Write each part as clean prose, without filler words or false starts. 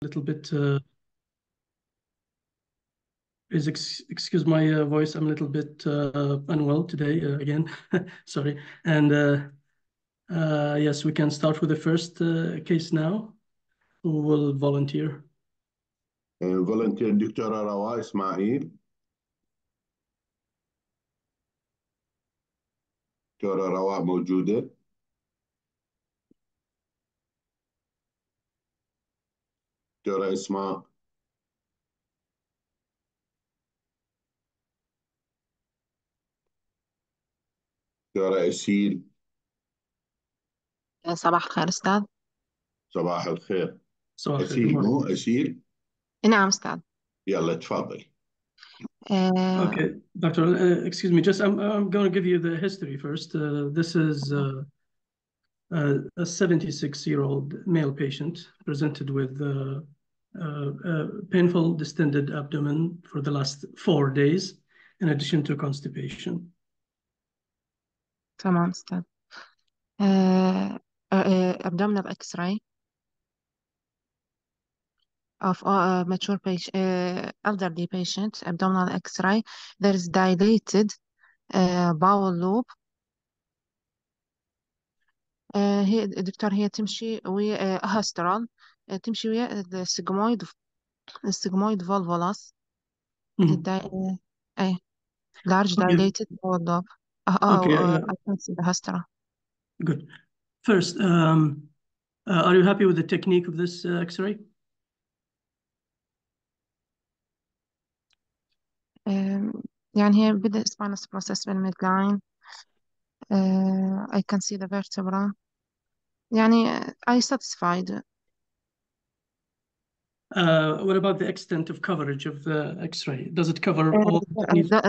little bit, please excuse my voice. I'm a little bit unwell today again. Sorry. And yes, we can start with the first case now. Who will volunteer? فولنتير دكتورة رواء إسماعيل. دكتورة رواء موجودة؟ دكتورة إسماء؟ دكتورة إسيل؟ صباح الخير أستاذ. صباح الخير. صباح الخير. أسيل مو أسيل؟ نعم أستاذ. يلا تفضل. Okay, doctor, excuse me, just I'm going to give you the history first. This is a 76-year-old male patient presented with painful distended abdomen for the last 4 days, in addition to constipation. تمام أستاذ. abdominal X-ray of mature patient, elderly patient, abdominal X-ray. There is dilated bowel loop. هي دكتور هي تمشي ويا هاسترال، تمشي ويا السجمويد فولفولاس. أي large dilated bowel loop. Okay. I can see the hastera. Good. First, are you happy with the technique of this X-ray? يعني هي بدأ spinous process بالmidline. I can see the vertebra. يعني I satisfied. What about the extent of coverage of the X-ray? Does it cover all that needs to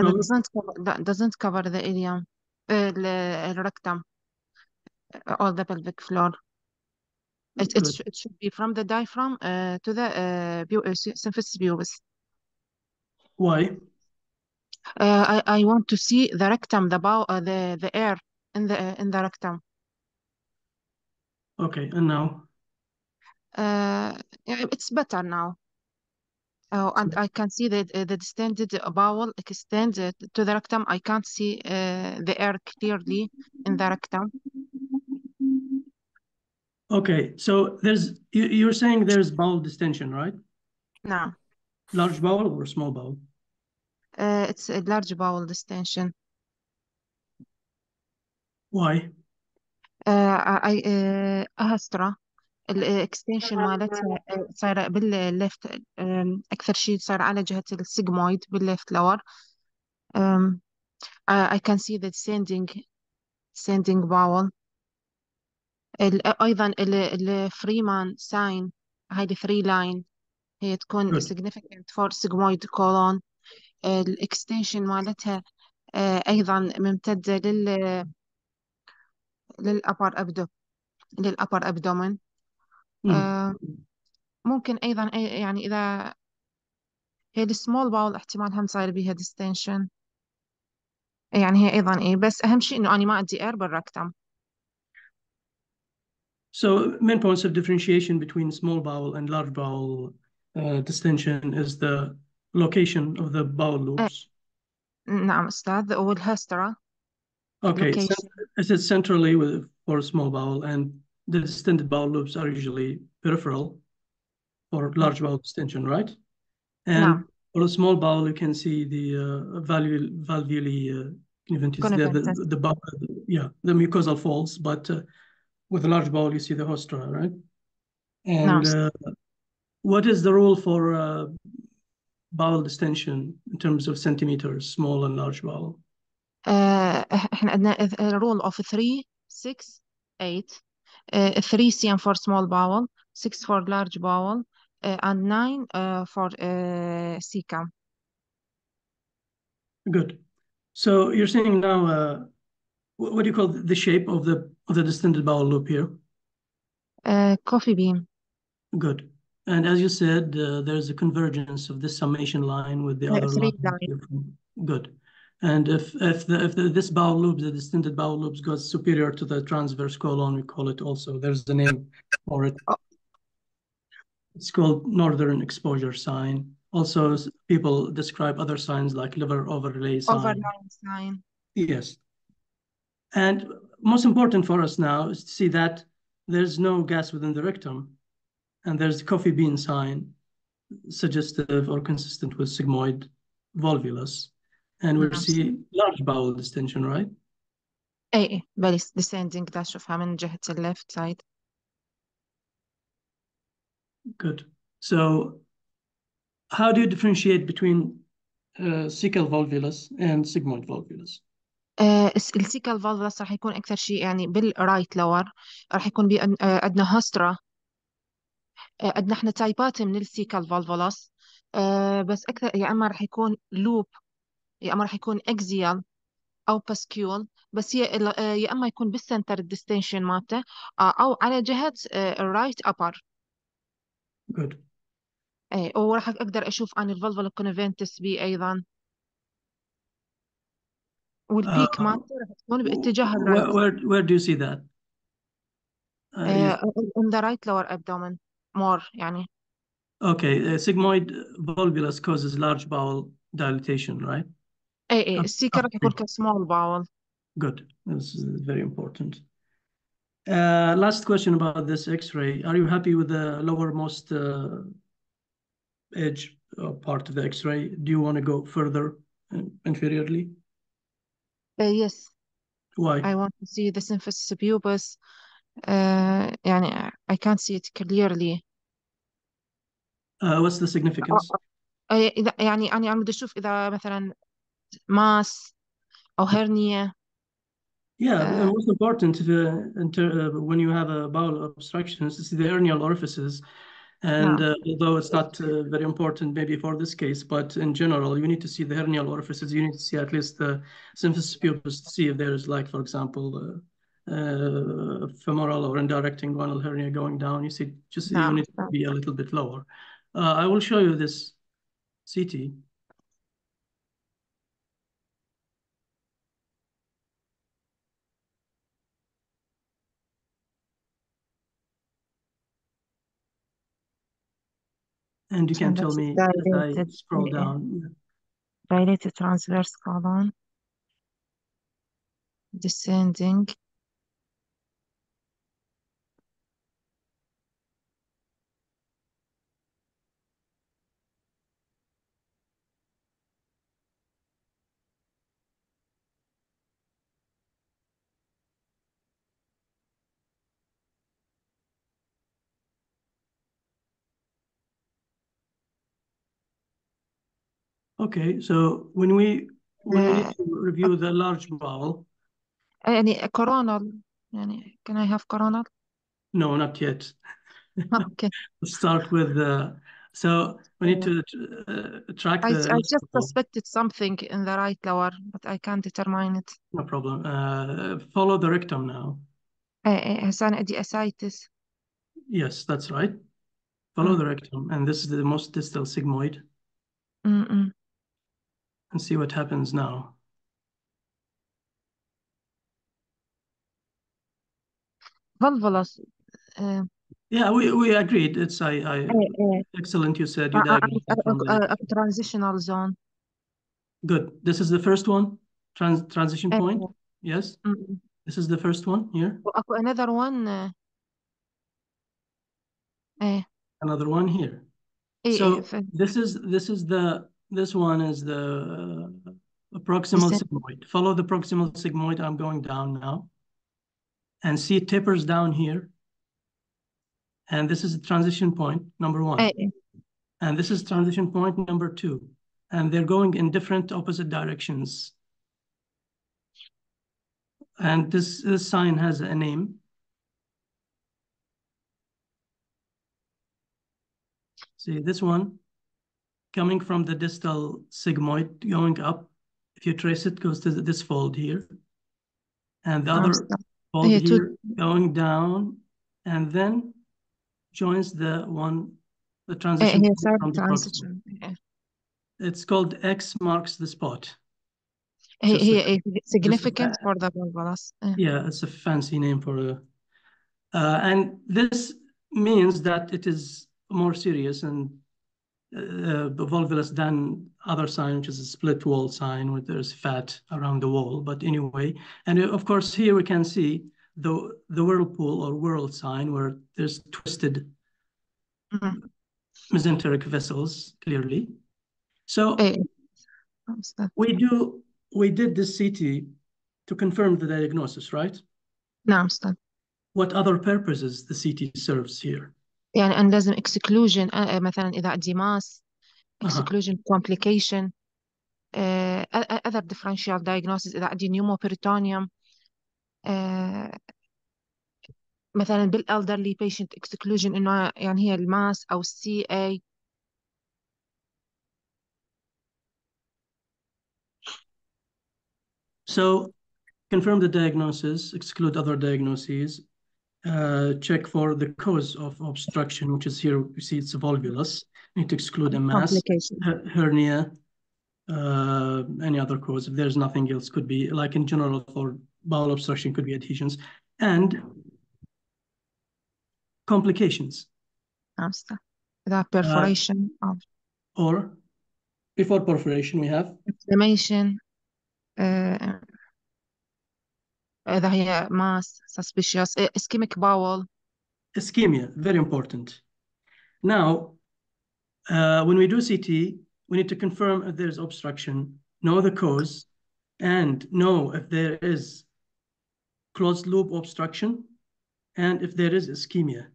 cover? Doesn't cover the ilium, the rectum, or the pelvic floor. It should be from the diaphragm to the symphysis pubis. Why? I want to see the rectum, the air in the rectum. Okay, and now? It's better now. And I can see the distended bowel extend to the rectum. I can't see the air clearly in the rectum. Okay, so you're saying there's bowel distension, right? No. Large bowel or small bowel? It's a large bowel distension. Why? هاسترا الاكستنشن مالتها صايره بالليفت، اكثر شيء صار على جهه السيجمويد بالليفت لور. I can see the descending bowel. ايضا الفريمان ساين، هاي 3 لاين هي تكون significant for sigmoid colon. الاكستنشن مالتها ايضا ممتده للأبر أبدومن. ممكن أيضا يعني إذا هي السمول باول احتمال هم صاير بيها ديستنشن، يعني هي أيضا بس أهم شيء إنه أنا ما أدي إير بالركتم. So main points of differentiation between small bowel and large bowel distension is the location of the bowel loops. نعم أستاذ. والهاسترا. Okay, is it centrally for small bowel, and the distended bowel loops are usually peripheral for large bowel distension, right? And for a small bowel, you can see the valvuli the bowel, the mucosal folds, but with a large bowel, you see the hostra, right? And what is the rule for bowel distension in terms of centimeters, small and large bowel? احنا عندنا rule of 3 6 8. 3 cm for small bowel, 6 for large bowel, and 9 for cecum. Good. So you're saying now, what do you call the shape of the distended bowel loop here? Coffee bean. Good. And as you said, there's a convergence of this summation line with the other line. Good. And if this bowel loop, the distended bowel loops, goes superior to the transverse colon, we call it also. There's the name for it. It's called northern exposure sign. Also, people describe other signs like liver overlay sign. Overlying sign. Yes. And most important for us now is to see that there's no gas within the rectum, and there's the coffee bean sign, suggestive or consistent with sigmoid volvulus. And we see large bowel distension, right? ايه بالي descending ده اشوفها من جهة ال left side. Good. So how do you differentiate between cecal volvulus and sigmoid volvulus? السيكال فالفلس راح يكون أكثر شيء يعني بالرايت لور، راح يكون عندنا هوسترا، عندنا احنا تايبات من السيكال فالفلس، بس أكثر يا إما راح يكون لوب، يا إما راح يكون اكزيال أو باسكيول، بس هي يا إما يكون بالسنتر الديستنشن مالته، أو على جهة الرايت أبر. Good. وراح أقدر أشوف عن الفالفولا كونفنتس بي أيضا، والبيك مالته راح تكون باتجاه الرايت. Where do you see that? in the right lower abdomen more يعني. Okay, sigmoid volvulus causes large bowel dilatation, right? ايه السيكل راح يكون كسمول باول. Good. This is very important. Last question about this X-ray. Are you happy with the lowermost edge part of the X-ray? Do you want to go further inferiorly? Yes. Why? I want to see the symphysis pubis. يعني I can't see it clearly. What's the significance? إذا يعني أنا عم بدي أشوف إذا مثلا ماس أو هرنية. Yeah, most important when you have a bowel obstruction is to see the hernial orifices. And although it's not very important maybe for this case, but in general, you need to see the hernial orifices. You need to see at least the symphysis pubis to see if there's, like, for example, femoral or indirect inguinal hernia going down. You see, just you need to be a little bit lower. I will show you this CT. And you can tell me as I scroll down. Dilated transverse colon, descending. Okay, so when we need to review the large bowel. يعني coronal. يعني can I have coronal? No, not yet. Okay. Let's start with so we need to track the. I just suspected something in the right lower, but I can't determine it. No problem. Follow the rectum now. هسه أنا عندي ascites. Yes, that's right. Follow the rectum, and this is the most distal sigmoid. And see what happens now. Volvulus. Yeah, we agreed. It's excellent. You said you diagnosed it from the transitional zone. Good. This is the first one. Transition point. Yes. This is the first one here. Another one. Another one here. So this one is the proximal sigmoid. Follow the proximal sigmoid. I'm going down now. And see it tapers down here. And this is the transition point, number one. And this is transition point number two. And they're going in different opposite directions. And this sign has a name. See this one coming from the distal sigmoid going up. If you trace it, goes to this fold here. And the other fold here going down, and then joins the transition from the proximal. It's called X marks the spot. هي significant for the volvulus. Yeah, it's a fancy name for and this means that it is more serious and volvulus than other sign, which is a split wall sign where there's fat around the wall. But anyway, and of course here we can see the whirlpool or whirl sign where there's twisted mesenteric vessels clearly. So we did this CT to confirm the diagnosis, right? نعم أستاذ. What other purposes the CT serves here? يعني أن لازم exclusion مثلا إذا عندي mass exclusion complication other differential diagnosis إذا عندي pneumoperitoneum مثلا بالelderly patient exclusion إنه يعني هي الماس أو CA. So confirm the diagnosis, exclude other diagnoses, check for the cause of obstruction, which is here, you see it's volvulus. Need to exclude a mass, hernia, any other cause. If there's nothing else, could be like in general for bowel obstruction, could be adhesions and complications. That perforation or before perforation we have inflammation. إذا هي mass suspicious ischemic bowel. Ischemia, very important. Now, when we do CT, we need to confirm if there's obstruction, know the cause, and know if there is closed loop obstruction, and if there is ischemia.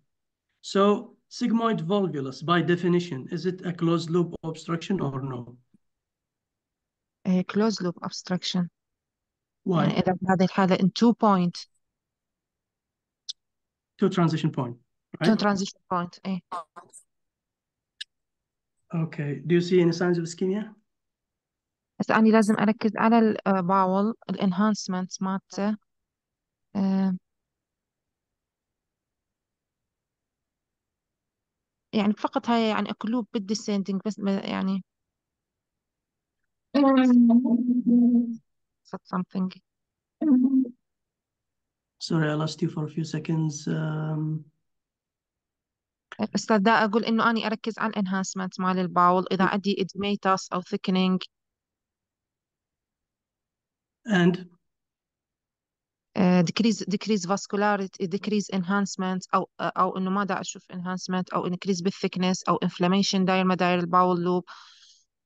So sigmoid volvulus, by definition, is it a closed loop obstruction or no? A closed loop obstruction. Why? يعني إذا هذه الحالة in 2 point. 2 transition point, right? 2 transition point. Okay. Do you see any signs of ischemia? بس أنا لازم أركز على الباول الانهانسمنت مالته. يعني فقط هاي يعني أكلوب بالديسندنج بس يعني something. Sorry, I lost you for a few seconds. أستاذ دا أقول إنه أنا أركز على الانهانسمنت مال الباول إذا عندي إدميتاس أو thickening and decrease vascularity decrease enhancement أو إنه ما دا أشوف enhancement أو increase بالثيكنس أو inflammation داير ما داير الباول لوب.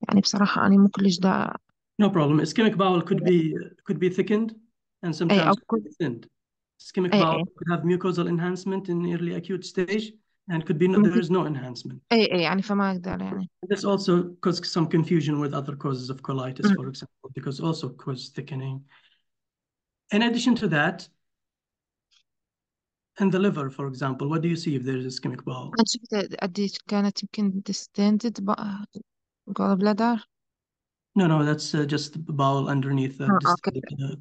يعني بصراحة أنا مو كلش دا. No problem. Ischemic bowel could be thickened and sometimes could be thinned. Ischemic bowel could have mucosal enhancement in early acute stage and could be there is no enhancement. يعني فما أقدر يعني. This also causes some confusion with other causes of colitis, for example, because also cause thickening. In addition to that, in the liver, for example, what do you see if there is ischemic bowel? أنا شفت قدي كانت يمكن distended gall bladder. No, that's just the bowel underneath the distended.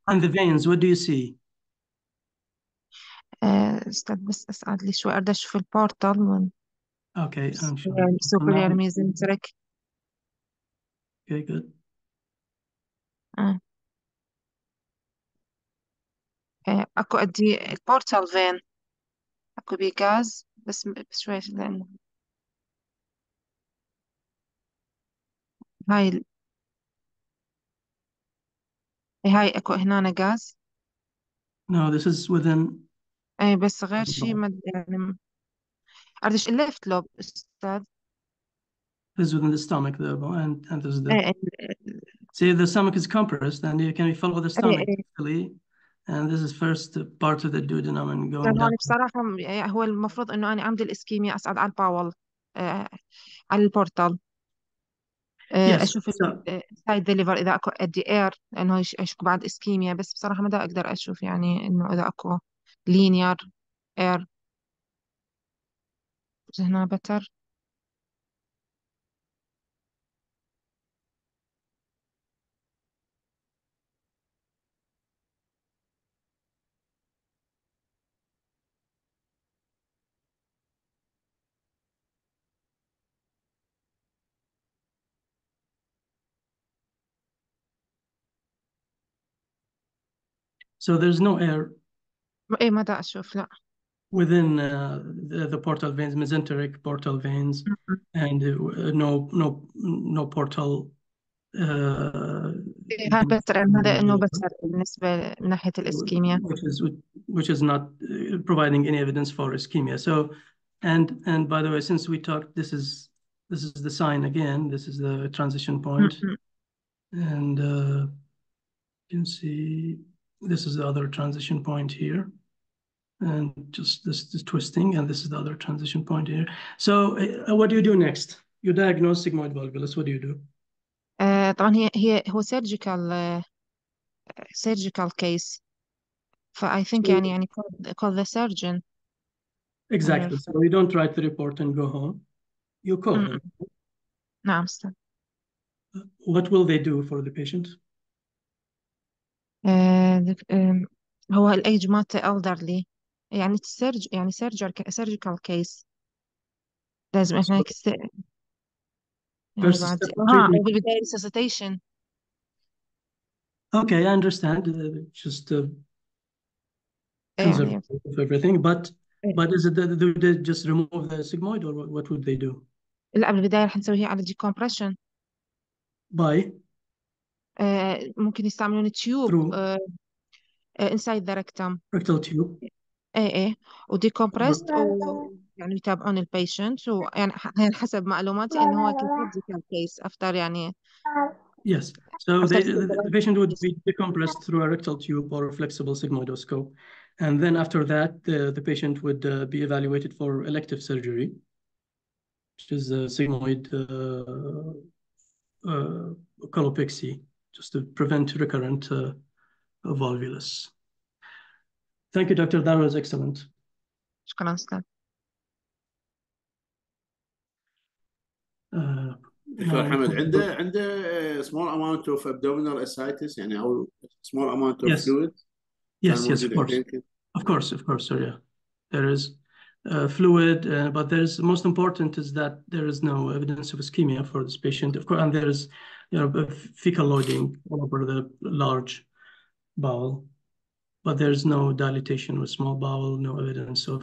And the veins, what do you see? استاذ بس اسعد لي شوي اريد اشوف البورتال من Okay, I'm sure. سوبريور ميزنتريك. Okay, good. اكو ادي البورتال فين اكو بيكاز بس شوي لانه هاي اكو هنا غاز. No, this is within. اي بس غير شيء يعني اردش الليفت لوب استاذ. This is within the stomach, and this is the. See, the stomach is compressed, and you can follow the stomach easily. And this is first part of the duodenum and going down. بصراحة هو المفروض إنه أنا عندي الإسكيميا أصعد على الباول على البورتال. أشوف السايد ديليفر إذا أكو أدي إير لأنه أشوف بعد إسكيميا بس بصراحة ما دا أقدر أشوف يعني إنه إذا أكو لينير إير هنا بتر. So there's no air. إيه ما دا أشوف لا. within the portal veins, mesenteric portal veins, and no portal. هذا إنه بس بالنسبة من ناحية الإسكيميا. which is not providing any evidence for ischemia. So, and by the way, since we talked, this is the sign again. This is the transition point, and you can see this is the other transition point here, and just this twisting, and this is the other transition point here. So, what do you do next? You diagnose sigmoid volvulus. What do you do? طبعا هو surgical case. I think يعني call the surgeon. Exactly. So you don't write the report and go home. You call them. نعم أستاذ. What will they do for the patient? هو الأيج مات elderly يعني surgical case. لازم إحنا يعني بعد بالبداية resuscitation. Okay, I understand. Just conservative of everything, but is it do they just remove the sigmoid, or what would they do? لا بالبداية رح نسويها على decompression. By ممكن يستعملون تيوب inside the rectum. rectal tube. ايه وديكمبرست يعني يتابعون البيشنت ويعني حسب معلوماتي انه هو surgical case after يعني. Yes. So the patient would be decompressed through a rectal tube or a flexible sigmoidoscope. And then after that, the patient would be evaluated for elective surgery, which is a sigmoid colopexy, just to prevent recurrent volvulus. Thank you, Doctor. That was excellent. شكرا أستاذ. دكتور حمد عنده small amount of abdominal ascites يعني أو small amount of fluid. Yes, of course. Of course, sir, yeah. There is fluid, but there's most important is that there is no evidence of ischemia for this patient. Of course, and there is fecal loading all over the large bowel, but there's no dilatation with small bowel, no evidence of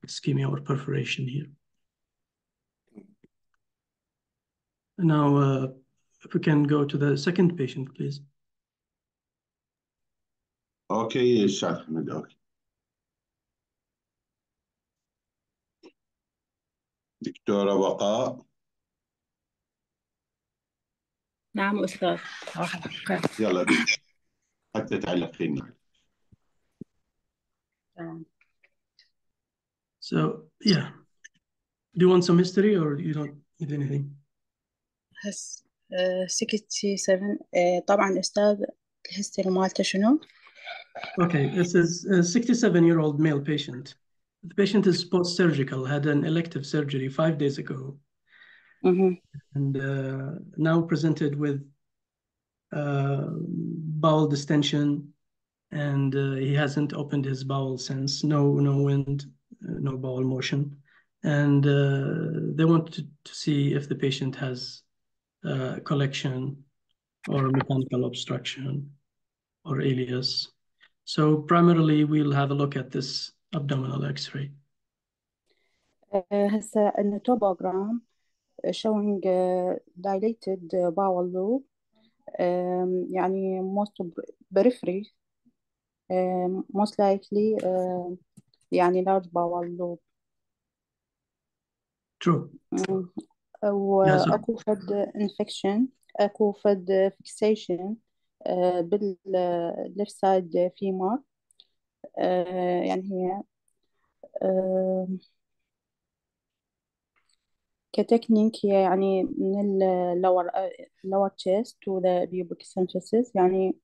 ischemia or perforation here. Now, if we can go to the second patient, please. Okay, Shah Ahmed. Okay. دكتورة بقاء. نعم أستاذ. يلا حتى تعلقين. So, yeah. Do you want some history or you don't need anything? 67. طبعا أستاذ الهيستوري مالته شنو؟ Okay, this is a 67-year-old male patient. The patient is post-surgical, had an elective surgery 5 days ago, and now presented with bowel distension, and he hasn't opened his bowel since. No wind, no bowel motion, and they want to see if the patient has collection or mechanical obstruction or ileus. So primarily, we'll have a look at this abdominal X-ray. هسه النوتوبوغرام showing dilated bowel loop, يعني most periphery, most likely يعني large bowel loop. True. وأكو فد infection، أكو فد fixation بال left side femur، يعني هي كتكنيك هي يعني من lower chest to the pubic symphysis، يعني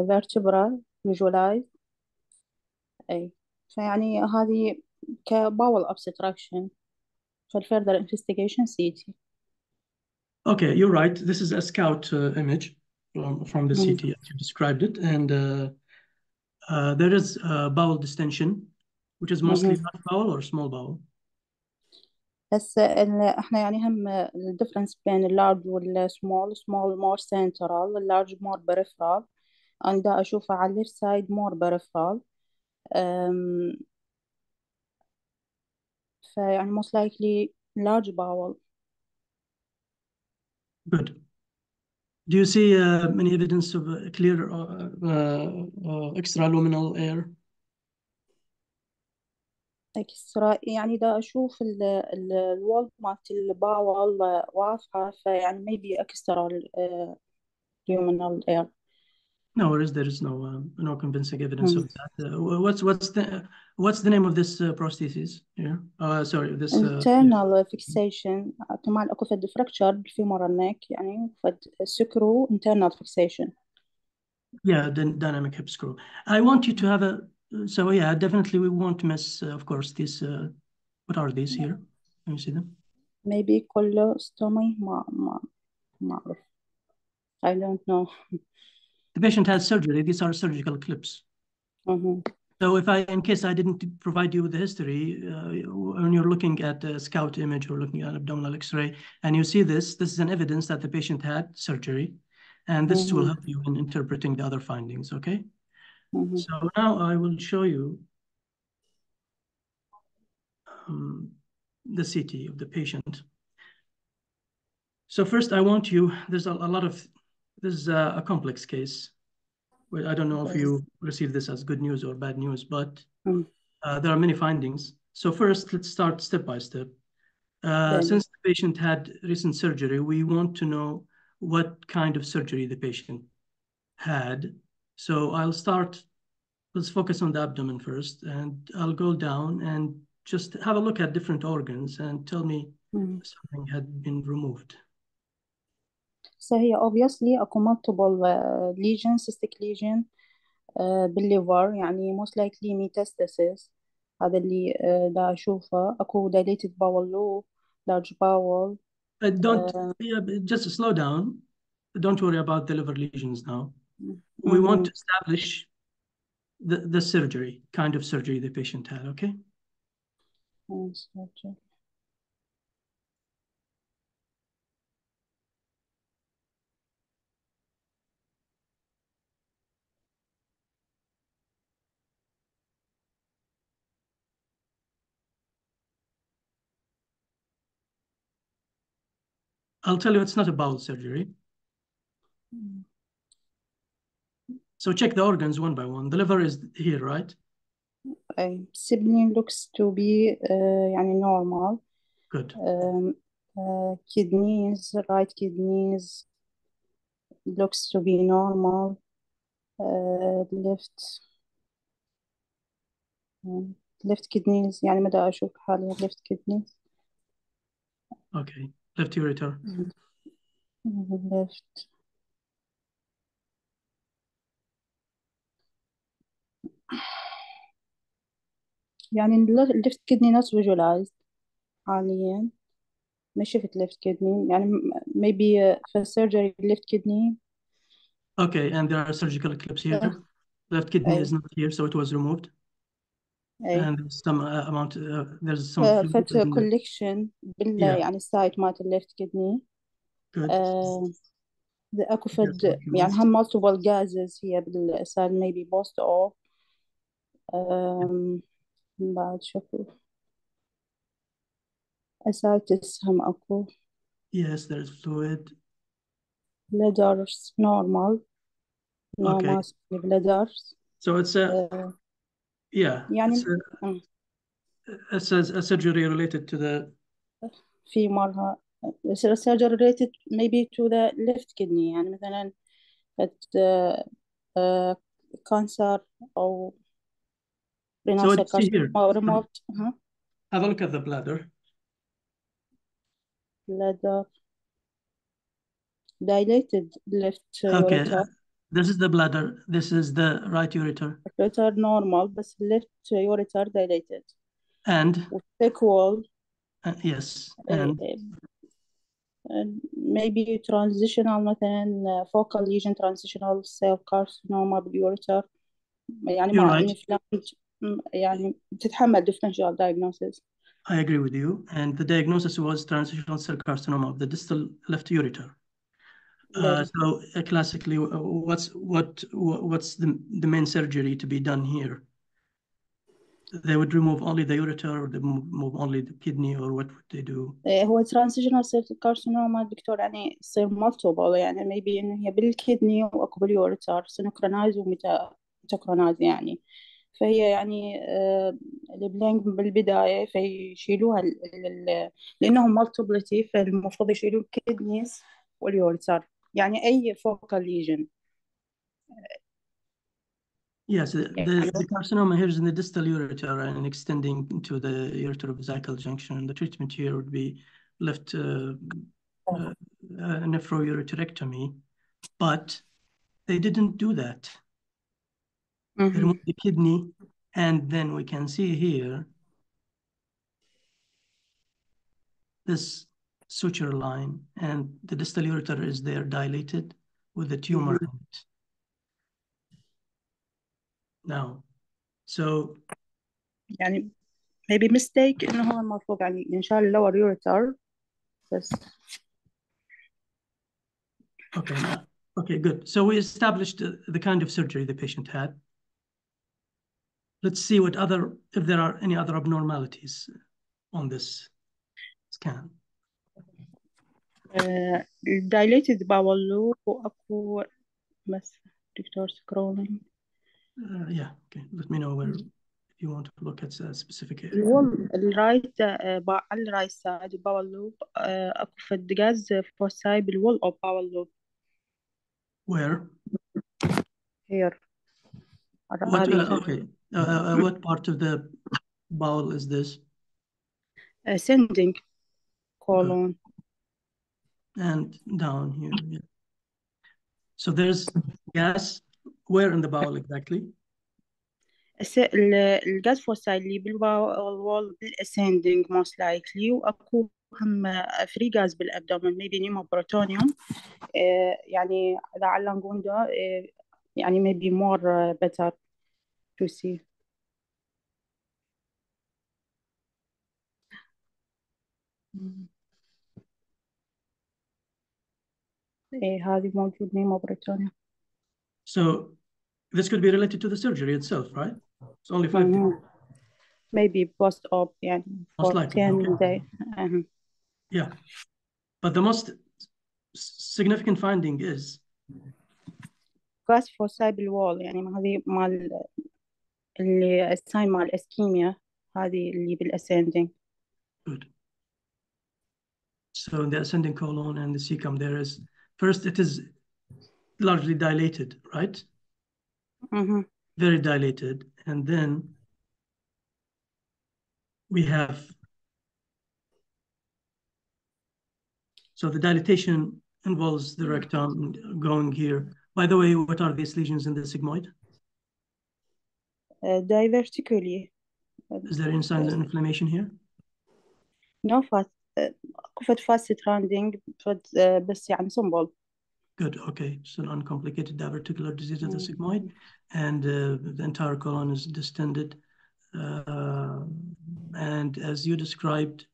vertebral visualize. أي فيعني هذه كباول obstruction for further investigation CT. Okay, you're right. This is a scout image from the CT as you described it, and there is bowel distension, which is mostly large bowel or small bowel. هسه احنا يعني هم the difference بين اللارج والسمول، small more central، اللارج more peripheral. أنا دا أشوفه على left side more peripheral. فيعني most likely large bowel. Good. Do you see any evidence of clear extraluminal air? اكسترا يعني دا أشوف الوول مالت الباول واضحة فيعني maybe extra luminal air. No, there is no convincing evidence of that. What's the name of this prosthesis here? Sorry, this internal fixation. كمان أكو فد fracture بالفيمورال neck يعني فد screw internal fixation. Yeah, the dynamic hip screw. I want you to have a. So yeah, definitely we won't miss, of course, these. What are these here? Let me see them. Maybe colostomy. ما أعرف. I don't know. The patient has surgery. These are surgical clips. So in case I didn't provide you with the history, when you're looking at a scout image or looking at abdominal X-ray, and you see this is an evidence that the patient had surgery, and this will help you in interpreting the other findings, okay? So now I will show you the CT of the patient. So first I want you, there's a lot of, this is a complex case. I don't know if you receive this as good news or bad news, but there are many findings. So first, let's start step by step. Since the patient had recent surgery, we want to know what kind of surgery the patient had. So let's focus on the abdomen first, and I'll go down and just have a look at different organs and tell me something had been removed. So هي obviously أكو multiple lesion, cystic lesion بالليفر يعني most likely metastasis. هذا اللي دا أشوفه. أكو dilated bowel loop, large bowel. Just slow down. Don't worry about the liver lesions now. We want to establish the surgery, kind of surgery the patient had, okay? Surgery. I'll tell you it's not a bowel surgery. So check the organs one by one. The liver is here, right? Spleen looks to be يعني normal. Good. Kidneys, right kidneys looks to be normal. left kidneys يعني مدى أشوف حاليا left kidneys. Okay. Left ureter. left. يعني left kidney not visualized حاليا. ما شفت left kidney يعني maybe for surgery left kidney. Okay, and there are surgical clips here. Left kidney is not here, so it was removed. And there's some amount, there's some fluid collection بالله يعني site مات left kidney. Good. أكو فد يعني هم multiple gases هي بالسال maybe post op. بعد شوفوا ascites هم أكو. Yes, there is fluid. Bladders normal. No mass bladders. So it's a يعني it's a surgery related to the femur. surgery related maybe to the left kidney يعني مثلا cancer أو renal cell carcinoma removed. Have a look at the bladder. Bladder. Dilated left ureter. This is the bladder. This is the right ureter. Ureter normal, but left ureter dilated. And thick wall. Yes. And maybe transitional مثلا focal lesion transitional cell carcinoma بالureter. يعني ما inflamed يعني بتتحمل differential diagnosis. I agree with you. And the diagnosis was transitional cell carcinoma of the distal left ureter. So classically, what's the main surgery to be done here? they would remove only the ureter, or they remove only the kidney, or what would they do? هو transitional cell carcinoma دكتور يعني يصير multiple يعني maybe إنه هي بالكدني وأكو باليوريتر سينكرونايز وميتاكرونايز يعني فهي يعني البلانك بالبداية فيشيلوها لأنهم multiplicity فالمفروض يشيلوا الكدنيز واليوريتر يعني أي focal lesion. Yes, the carcinoma here is in the distal ureter and extending into the ureterovesical junction. The treatment here would be left nephroureterectomy, but they didn't do that. They removed the kidney, and then we can see here this suture line, and the distal ureter is there dilated with the tumor in it. Now, so يعني maybe mistake إنه هو المفروض يعني ينشال lower ureter بس. Okay, now, okay, good. So we established the kind of surgery the patient had. Let's see if there are any other abnormalities on this scan. Dilated bowel loop وأكو بس دكتور scrolling. Yeah, okay. Let me know where if you want to look at a specific area. الرايت على الرايت سايد bowel loop أكو فد غاز فوساي بالwall of bowel loop. Where? Here. Okay. What part of the bowel is this? Ascending colon. And down here, yeah. So there's gas. Where in the bowel exactly? الغاز فوساي اللي بالwall بالascending most likely وأكو هم فري غاز بالabdomen maybe pneumobrotionium يعني إذا على لانجوندا يعني maybe more better to see. هذه موجود pneumobrotionium. So this could be related to the surgery itself, right? It's only 5 days. Maybe post-op يعني Most for likely, 10 okay. days. Yeah, but the most significant finding is غاز فوساي بالwall يعني هذه مال اللي الساين مال الاسكيميا هذه اللي بالاسcending. good. So in the ascending colon and the cecum, there is first it is largely dilated, right? Very dilated, and then we have so the dilatation involves the rectum going here. By the way, what are these lesions in the sigmoid? Divertically. Is there any signs of inflammation here? No fast. كفت fast surrounding بس يعني simple. Good. Okay. So an uncomplicated diverticular disease of the sigmoid, and the entire colon is distended. And as you described,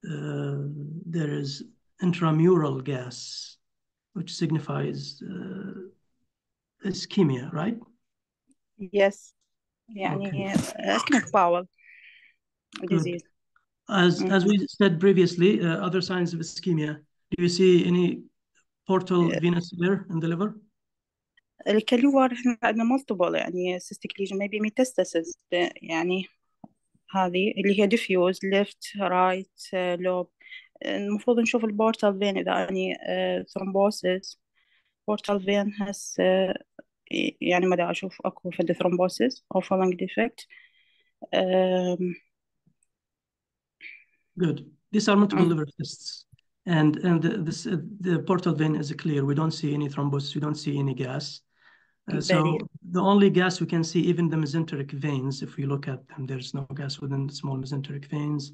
there is intramural gas, which signifies ischemia, right? Yes. يعني ischemic bowel disease. As we said previously, other signs of ischemia. Do you see any portal venous there in the liver? الكليور احنا عندنا multiple يعني cystic lesion maybe metastasis يعني هذه اللي هي diffuse left right lobe. المفروض نشوف البورتال فين إذا يعني thrombosis portal vein has يعني ماذا أشوف أكو فد thrombosis أو falling defect. Good. These are multiple liver cysts, and the portal vein is clear. We don't see any thrombosis. We don't see any gas. So the only gas we can see, even the mesenteric veins, if we look at them, there's no gas within the small mesenteric veins.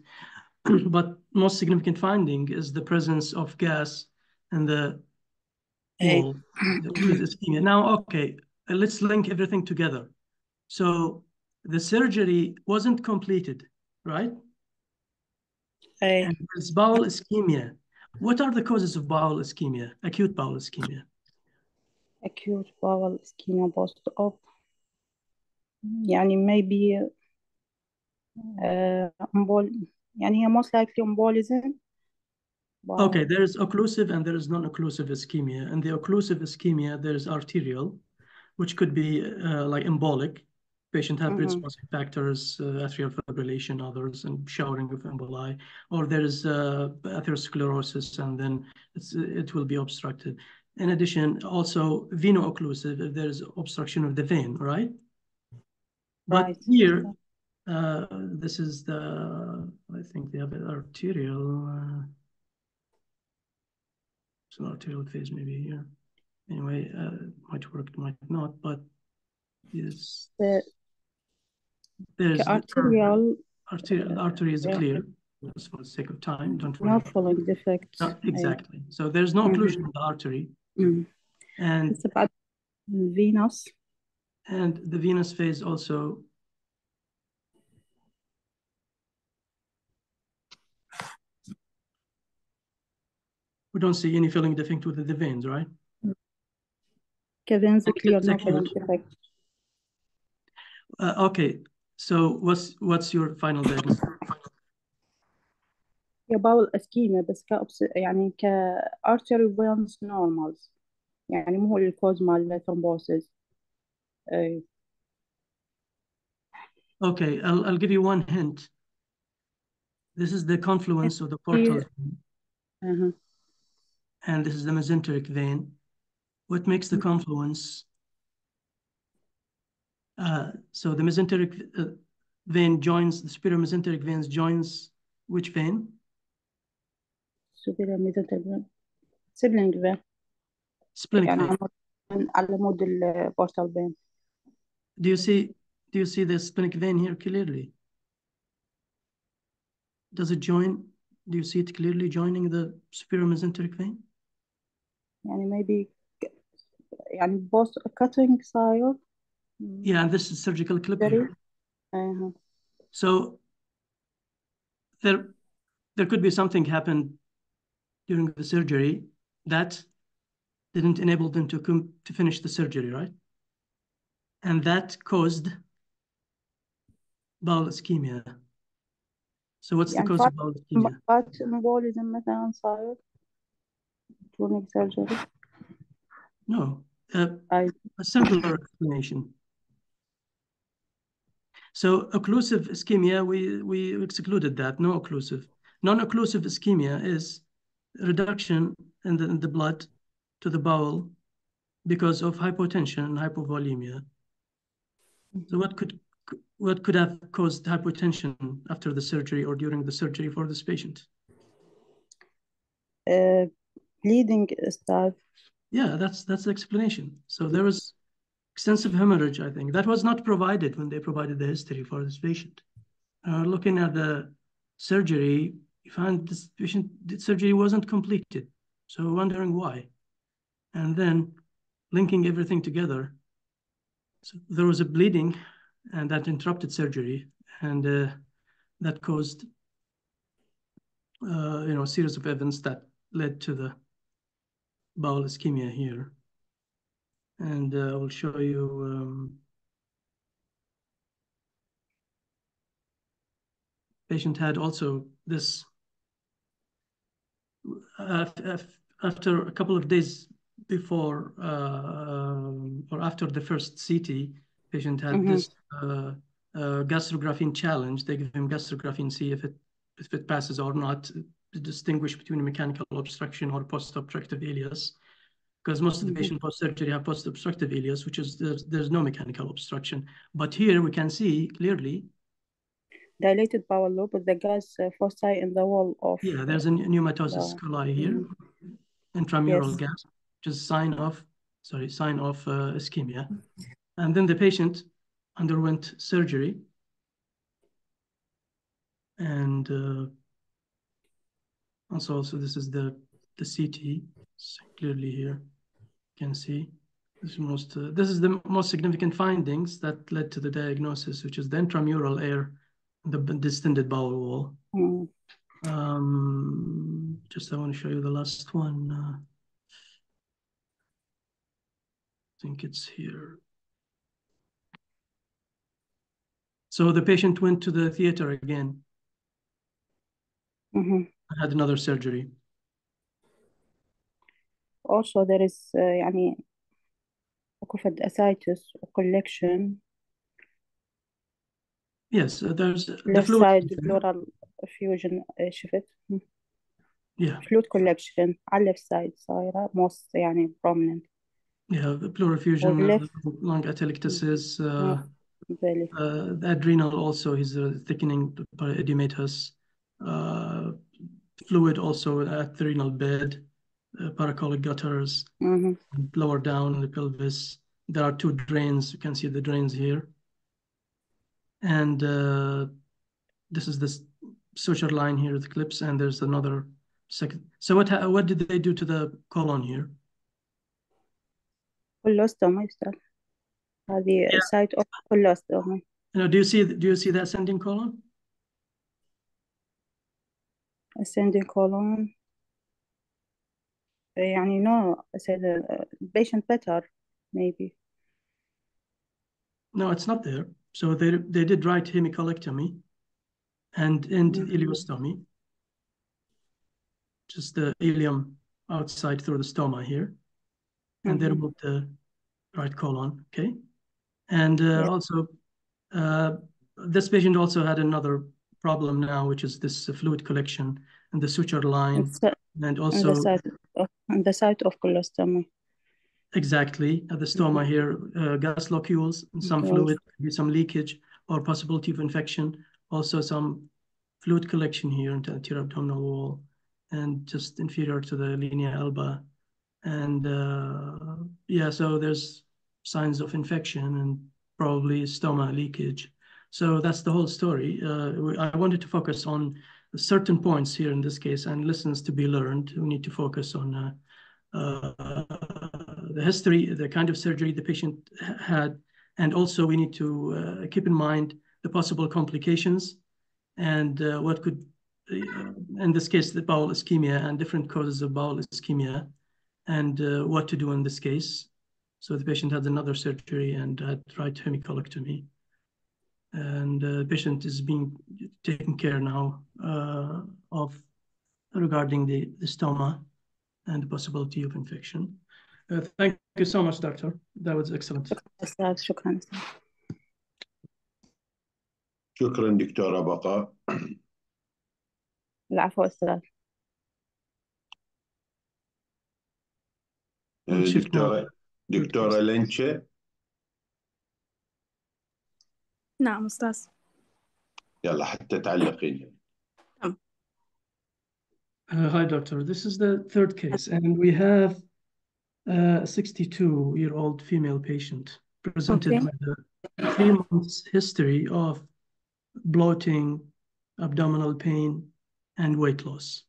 But most significant finding is the presence of gas in the wall with ischemia. Now, okay, let's link everything together. So the surgery wasn't completed, right? And there's bowel ischemia. What are the causes of bowel ischemia, acute bowel ischemia? Acute bowel ischemia post-op يعني maybe يعني هي most likely embolism. Okay, there is occlusive and there is non-occlusive ischemia. In the occlusive ischemia, there is arterial, which could be like embolic. Patient have predisposing factors, atrial fibrillation, others, and showering of emboli. Or there is atherosclerosis, and then it will be obstructed. In addition, also veno-occlusive, if there is obstruction of the vein, right? But Right. here, this is the, I think they have an arterial. So arterial phase maybe here. Anyway, might work, might not, but yes. There's arterial. artery is clear, just for the sake of time. Don't worry. No following defect. Exactly. So there's no occlusion of the artery. And it's about venous. And the venous phase also. We don't see any filling defect with the veins, right? Veins clear, no filling defect. Okay, so what's your final diagnosis? يا bowel ischemia بس يعني artery veins normals يعني مو هو اللي cause مال thrombosis. Okay, I'll give you one hint. This is the confluence of the portal vein. And this is the mesenteric vein. What makes the confluence? So the mesenteric vein joins, the superior mesenteric veins joins which vein? Superior mesenteric vein. Sibling vein. Splenic vein. على مود البورتال vein. Do you see the splenic vein here clearly? Does it join? Do you see it clearly joining the superior mesenteric vein? يعني maybe يعني both cutting side. Yeah, and this is surgical clip here. So there could be something happened during the surgery that didn't enable them to finish the surgery, right? And that caused bowel ischemia. So what's the cause of bowel ischemia? embolism مثلا صار during surgery. No, a simpler explanation. So occlusive ischemia, we excluded that, no occlusive. Non-occlusive ischemia is reduction in the blood to the bowel because of hypotension and hypovolemia. So what could have caused hypotension after the surgery or during the surgery for this patient? Bleeding stuff. Yeah, that's the explanation. So there was extensive hemorrhage, I think. That was not provided when they provided the history for this patient. Looking at the surgery, you found this patient, the surgery wasn't completed. So wondering why. And then linking everything together. So there was a bleeding and that interrupted surgery. And that caused a series of events that led to the bowel ischemia here. And I will show you patient had also this after a couple of days before or after the first CT, patient had this gastrographin challenge. They give him gastrographin, see if it passes or not, to distinguish between a mechanical obstruction or post-obstructive ileus. Because most of the patients post-surgery have post-obstructive ileus, which is there's no mechanical obstruction. But here we can see clearly dilated bowel lobe with the gas foci in the wall of. Yeah, there's a pneumatosis coli here, intramural gas, which is sign of ischemia. And then the patient underwent surgery, and also this is the CT. Clearly here, you can see this is the most significant findings that led to the diagnosis, which is the intramural air, the distended bowel wall. Just I want to show you the last one. I think it's here. So the patient went to the theater again. Had another surgery. Also there is يعني occluded ascites collection. Yes, there's the left fluid. side pleural effusion شفت. Yeah. fluid collection على left side صايرة most يعني prominent. Yeah, the pleural effusion, lung atelectasis, the adrenal also is thickening edematous, fluid also at the renal bed, paracolic gutters, lower down in the pelvis. There are 2 drains. You can see the drains here. And this is this suture line here with clips, and there's another second. So what did they do to the colon here? colostomy يستاهل. هذه site of colostomy. Do you see the ascending colon? Ascending colon. يعني no, I said patient better maybe. No, it's not there. So they did right hemicolectomy and ileostomy. Just the ileum outside through the stoma here. And they removed the right colon, okay? And also, this patient also had another problem now, which is this fluid collection and the suture line. And also on the site of colostomy. Exactly, at the stoma here, gas locules, and some fluid, some leakage or possibility of infection. Also some fluid collection here into the anterior abdominal wall and just inferior to the linea alba. And yeah, so there's signs of infection and probably stoma leakage. So that's the whole story. I wanted to focus on certain points here in this case and lessons to be learned. We need to focus on the history, the kind of surgery the patient had, and also we need to keep in mind the possible complications and what could, in this case, the bowel ischemia and different causes of bowel ischemia, and what to do in this case. So the patient had another surgery and had right hemicolectomy. And the patient is being taken care now of regarding the stoma and the possibility of infection. Thank you so much, doctor. That was excellent. شكرا. شكرا دكتورة بقاء. العفو أستاذ. دكتورة لينشة. نعم أستاذ. يلا حتى تعلقين. Hi, doctor. This is the 3rd case, and we have a 62-year-old female patient presented with a 3 months history of bloating, abdominal pain, and weight loss.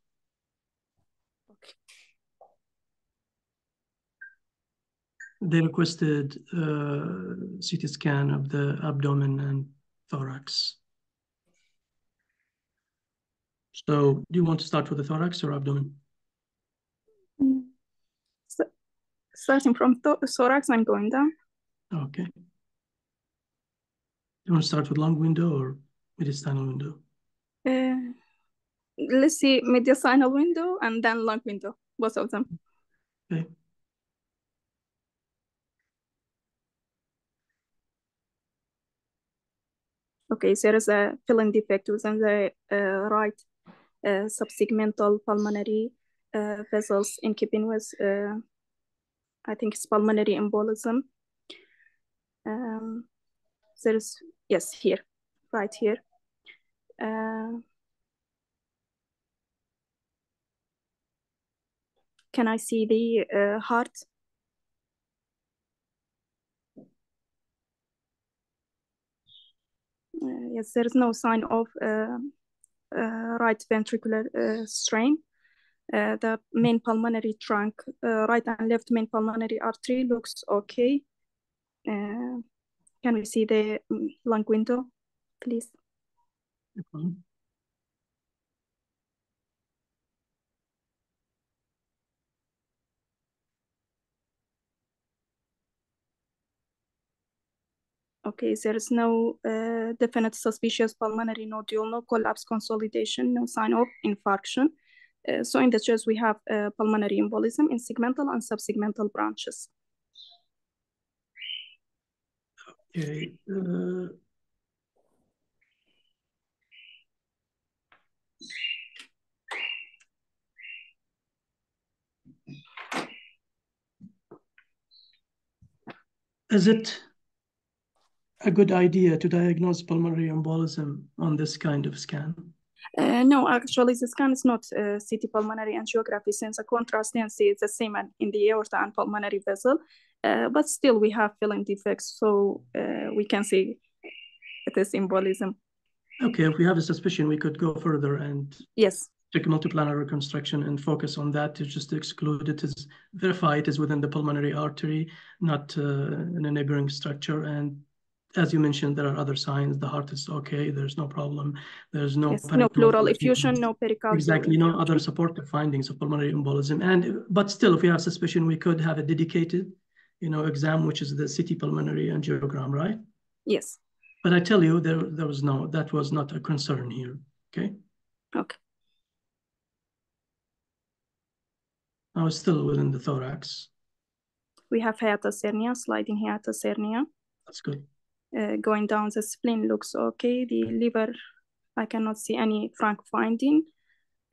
They requested CT scan of the abdomen and thorax. So do you want to start with the thorax or abdomen? Starting from thorax and going down. Okay. Do you want to start with lung window or mediastinal window? Let's see mediastinal window and then lung window, both of them. Okay. Okay, so there is a filling defect within the right subsegmental pulmonary vessels in keeping with, I think it's pulmonary embolism. There's, yes, here, right here. Can I see the heart? Yes, there is no sign of right ventricular strain. The main pulmonary trunk, right and left main pulmonary artery looks okay. Can we see the lung window, please? Okay, there is no definite suspicious pulmonary nodule, no collapse consolidation, no sign of infarction. So in the chest, we have pulmonary embolism in segmental and subsegmental branches. Okay. Is it a good idea to diagnose pulmonary embolism on this kind of scan? No, actually, the scan is not CT pulmonary angiography, since the contrast density is the same in the aorta and pulmonary vessel, but still we have filling defects, so we can see it is embolism. Okay, if we have a suspicion, we could go further and yes, check multiplanar reconstruction and focus on that to just exclude it, as verify it is within the pulmonary artery, not in a neighboring structure. And as you mentioned, there are other signs. The heart is okay. There's no problem. There's no no pleural effusion, no pericardial exactly, effusion. no other supportive findings of pulmonary embolism. But still, if we have suspicion, we could have a dedicated, exam, which is the CT pulmonary angiogram, right? Yes. But I tell you, that was not a concern here. Okay. Okay. I was still within the thorax. We have hiatus hernia, sliding hiatus hernia. That's good. Going down the spleen looks okay. The liver, I cannot see any frank finding.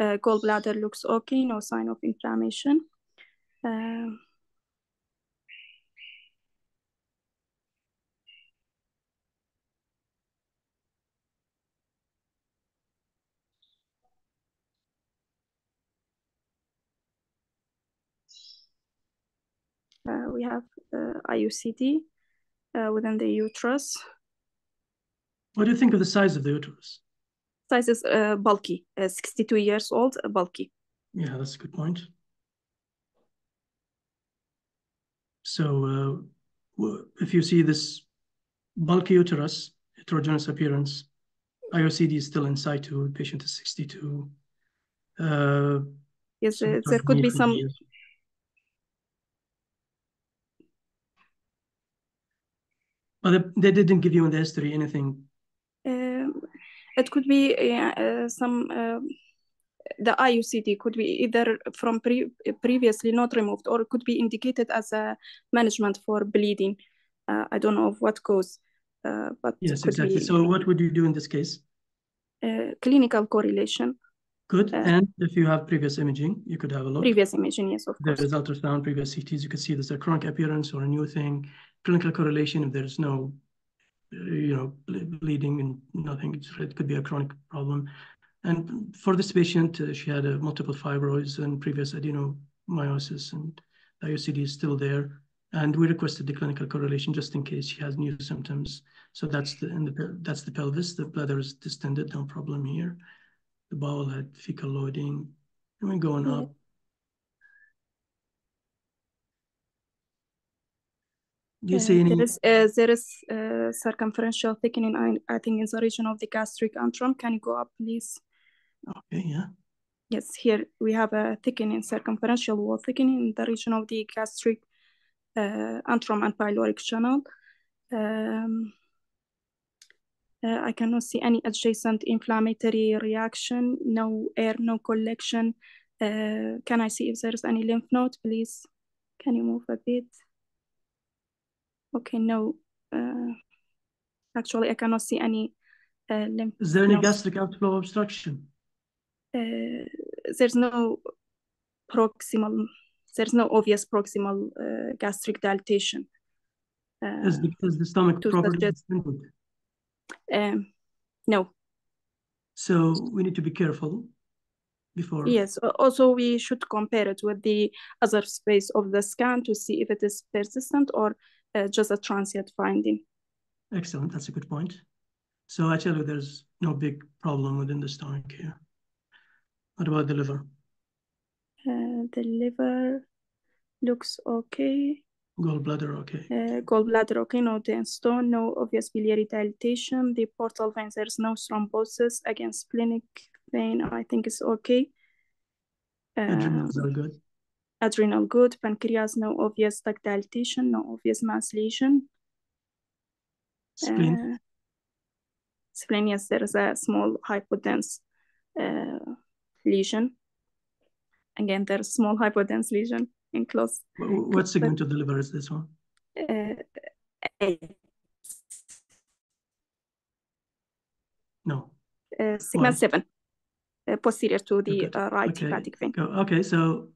Gallbladder looks okay, no sign of inflammation. We have IUCD within the uterus. What do you think of the size of the uterus? Size is bulky, 62 years old, bulky. Yeah, that's a good point. So if you see this bulky uterus, heterogeneous appearance, IOCD is still in situ, patient is 62. Yes, so there could be some... But they didn't give you in the history anything? It could be some... the IUCD could be either from previously not removed, or it could be indicated as a management for bleeding. I don't know of what cause, but yes, could exactly. Be, so what would you do in this case? Clinical correlation. Good. And if you have previous imaging, you could have a look. Previous imaging, yes, of course. There is ultrasound, previous CTs. You could see there's a chronic appearance or a new thing. Clinical correlation, if there's no, bleeding and nothing, it could be a chronic problem. And for this patient, she had multiple fibroids and previous adenomyosis, and the IOCD is still there. And we requested the clinical correlation just in case she has new symptoms. So that's the pelvis. The bladder is distended, no problem here. The bowel had fecal loading. And we're going up. Do you see any? There is circumferential thickening, I think, in the region of the gastric antrum. Can you go up, please? Okay, yeah. Yes, here we have a thickening, circumferential wall thickening in the region of the gastric antrum and pyloric channel. I cannot see any adjacent inflammatory reaction, no air, no collection. Can I see if there's any lymph node, please? Can you move a bit? Okay, no. Actually, I cannot see any lymph. Is there any gastric outflow obstruction? There's no obvious proximal gastric dilatation. Is the stomach properly distended? No. So we need to be careful before. Yes, also we should compare it with the other space of the scan to see if it is persistent or just a transient finding. Excellent, that's a good point. So I tell you, there's no big problem within the stomach here. What about the liver? The liver looks okay. Gallbladder okay. Gallbladder okay, no dense stone, no obvious biliary dilatation. The portal vein, there's no thrombosis. Again, splenic vein, I think is okay. Adrenals are good. Adrenal good. Pancreas, no obvious duct dilatation, no obvious mass lesion. Spleen? Spleen, yes, there is a small hypodense lesion. Again, there's a small hypodense lesion in close. What segment of the liver is this one? 8. No. Segment 7, posterior to the Okay. right hepatic vein. Okay, so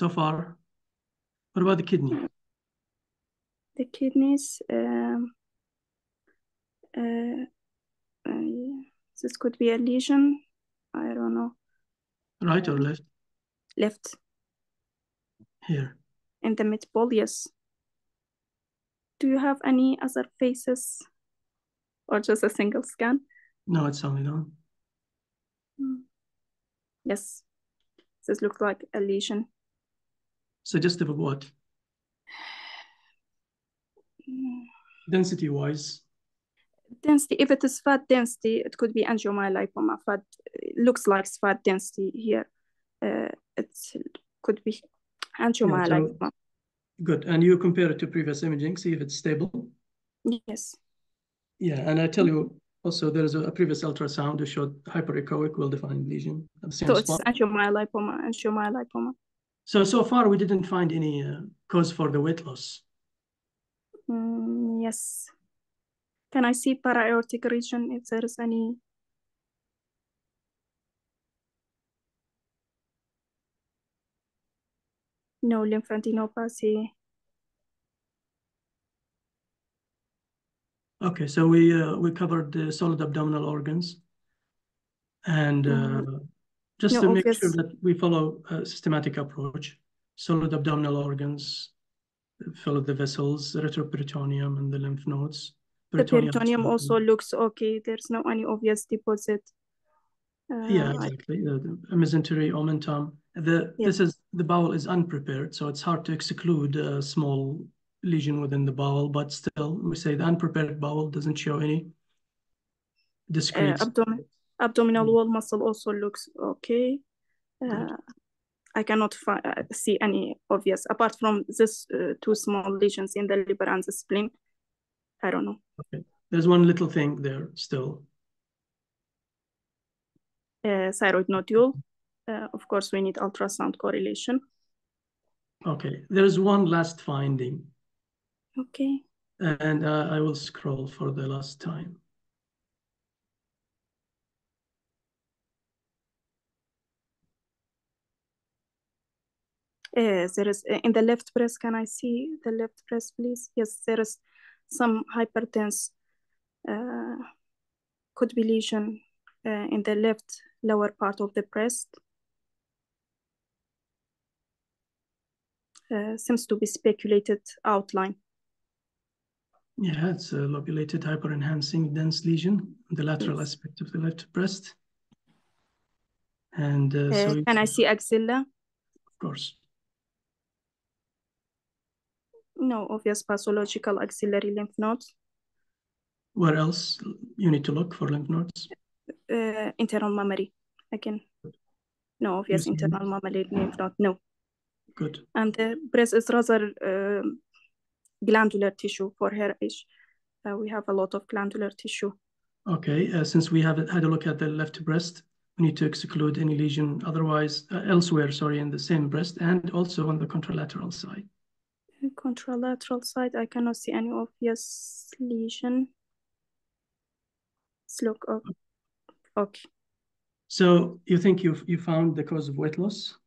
far, what about the kidney? The kidneys, this could be a lesion. I don't know. Right or left? Left. Here. In the mid-ball, yes. Do you have any other faces or just a single scan? No, it's only one. Yes. This looks like a lesion. Suggestive of what? Density-wise? Density, if it is fat density, it could be angiomyolipoma. Fat, it looks like fat density here. It could be angiomyolipoma. Yeah, so, good. And you compare it to previous imaging, see if it's stable? Yes. Yeah, and I tell you also there is a previous ultrasound that showed hyperechoic, well-defined lesion at the same So spot. it's angiomyolipoma. So far we didn't find any cause for the weight loss. Yes. Can I see para-aortic region if there is any? No lymphadenopathy. Okay, so we covered the solid abdominal organs, and just to make sure that we follow a systematic approach. Solid abdominal organs, follow the vessels, the retroperitoneum, and the lymph nodes. The peritoneum also looks okay. There's no any obvious deposit. Yeah, exactly. The mesentery, omentum. The bowel is unprepared, so it's hard to exclude a small lesion within the bowel, but still, we say the unprepared bowel doesn't show any discrete. Abdominal wall muscle also looks okay. I cannot see any obvious, apart from this 2 small lesions in the liver and the spleen. I don't know. Okay. There's one little thing there still. Thyroid nodule. Of course, we need ultrasound correlation. Okay. There's one last finding. Okay. And I will scroll for the last time. There is in the left breast. Can I see the left breast, please? Yes, there is some hypertense. Could be lesion in the left lower part of the breast. Seems to be speculated outline. Yeah, it's a lobulated hyperenhancing dense lesion, the lateral aspect of the left breast. And so can I see axilla? Of course. No obvious pathological axillary lymph nodes. Where else you need to look for lymph nodes? Internal mammary, again. No obvious internal mammary lymph node, no. Good. And the breast is rather glandular tissue for her age. We have a lot of glandular tissue. Okay, since we have had a look at the left breast, we need to exclude any lesion otherwise elsewhere, in the same breast and also on the contralateral side. Contralateral side, I cannot see any obvious lesion. Let's look up. Okay. So you think you found the cause of weight loss?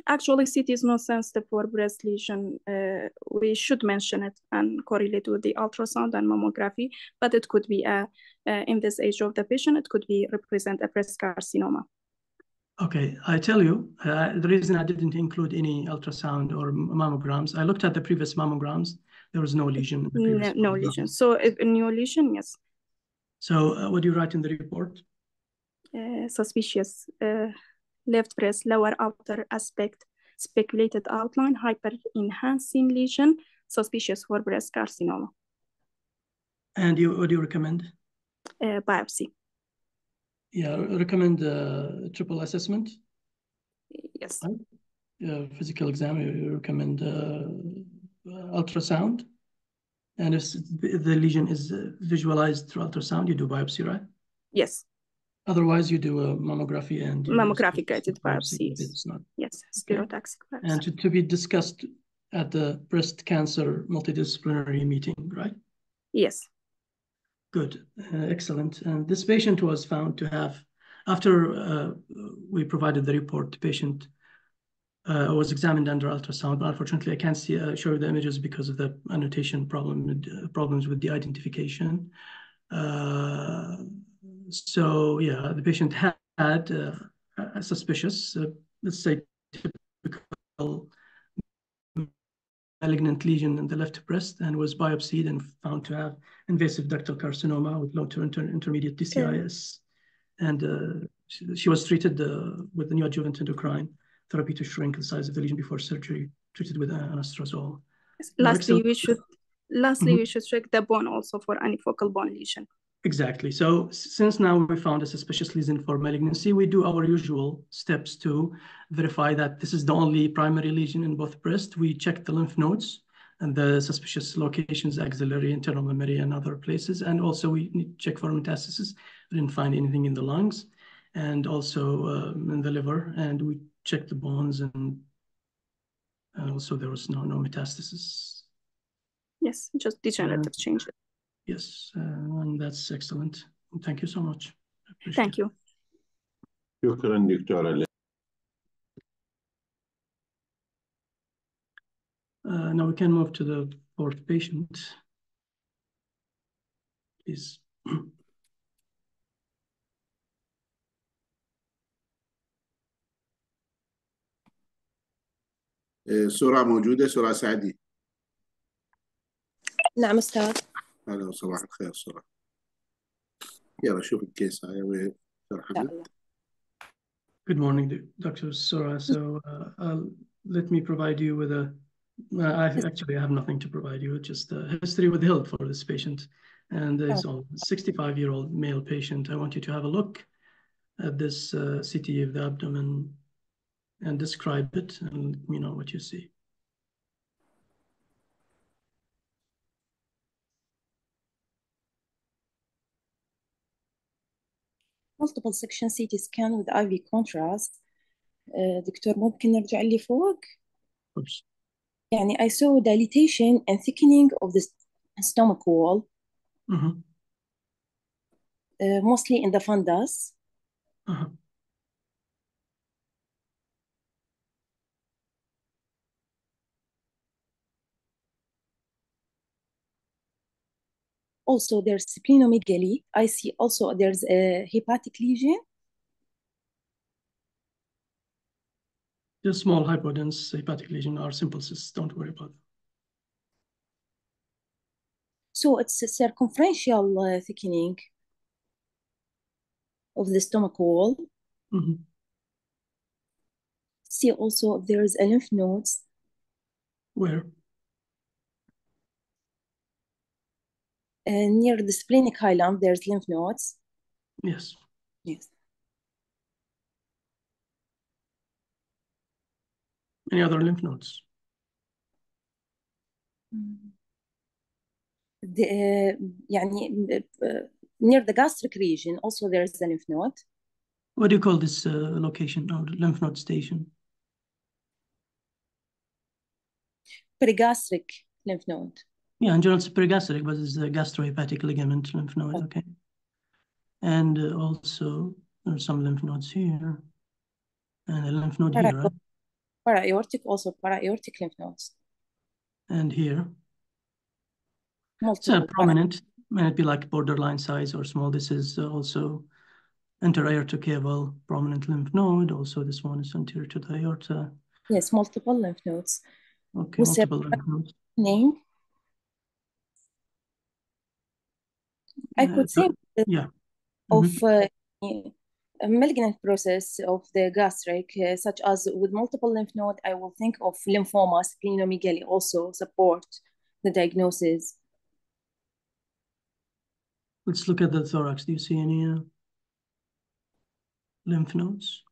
Actually, CT is not sensitive for breast lesion. We should mention it and correlate with the ultrasound and mammography, but it could be in this age of the patient, it could be represent a breast carcinoma. Okay, I tell you, the reason I didn't include any ultrasound or mammograms, I looked at the previous mammograms. There was no lesion in the previous no lesion. So if a new lesion, yes. So what do you write in the report? Suspicious left breast lower outer aspect, speculated outline, hyper-enhancing lesion, suspicious for breast carcinoma. And what do you recommend? Biopsy. Yeah, recommend triple assessment? Yes. Right? Physical exam, you recommend ultrasound? And if the lesion is visualized through ultrasound, you do biopsy, right? Yes. Otherwise, you do a mammography and mammography guided biopsy. It's not. Yes, Okay. stereotaxic biopsy. And to be discussed at the breast cancer multidisciplinary meeting, right? Yes. Good, excellent. And this patient was found to have, after we provided the report, the patient was examined under ultrasound, but unfortunately I can't show you the images because of the annotation problems with the identification. So yeah, the patient had a suspicious, let's say, typical malignant lesion in the left breast and was biopsied and found to have invasive ductal carcinoma with low to intermediate DCIS. And she was treated with the neoadjuvant endocrine therapy to shrink the size of the lesion before surgery, treated with anastrozole. Lastly, we should check the bone also for any focal bone lesion. Exactly. So since now we found a suspicious lesion for malignancy, we do our usual steps to verify that this is the only primary lesion in both breasts. We check the lymph nodes and the suspicious locations, axillary, internal mammary, and other places. And also we need to check for metastasis. We didn't find anything in the lungs and also in the liver. And we checked the bones and also there was no metastasis. Yes, just degenerative changes. Yes, and that's excellent. Thank you so much. Thank you. شكرا دكتورة. Now we can move to the fourth patient, please. سورة موجودة، سورة سعدي. نعم أستاذ. هلا وصباح الخير سورة. يلا شوف الكيس هاي وين حمد. Good morning, Dr. Sora. So let me provide you with I have nothing to provide you, just a history with HILD for this patient. And it's a 65-year-old male patient. I want you to have a look at this CT of the abdomen and describe it and let me know what you see. multiple section CT scan with IV contrast. دكتور ممكن نرجع لي فوق؟ يعني I saw dilatation and thickening of the stomach wall, mostly in the fundus. Also, there's splenomegaly. I see also there's a hepatic lesion. The small hypodense hepatic lesion are simple cysts. Don't worry about them. So it's a circumferential thickening of the stomach wall. See also there's a lymph nodes. Where? Near the splenic hilum, there's lymph nodes. Yes. Yes. Any other lymph nodes? Near the gastric region, also there's a lymph node. What do you call this location or lymph node station? Perigastric lymph node. Yeah, in general it's perigastric, but it's the gastrohepatic ligament lymph node, okay. And also there's some lymph nodes here and a lymph node here, right? Para-aortic, also para-aortic lymph nodes. And here. Multiple. So prominent, may it be like borderline size or small. This is also interaortocaval prominent lymph node. Also, this one is anterior to the aorta. Yes, multiple lymph nodes. Okay, multiple lymph nodes. Name? I could think of a malignant process of the gastric, such as with multiple lymph node, I will think of lymphoma, splenomegaly also support the diagnosis. Let's look at the thorax. Do you see any lymph nodes?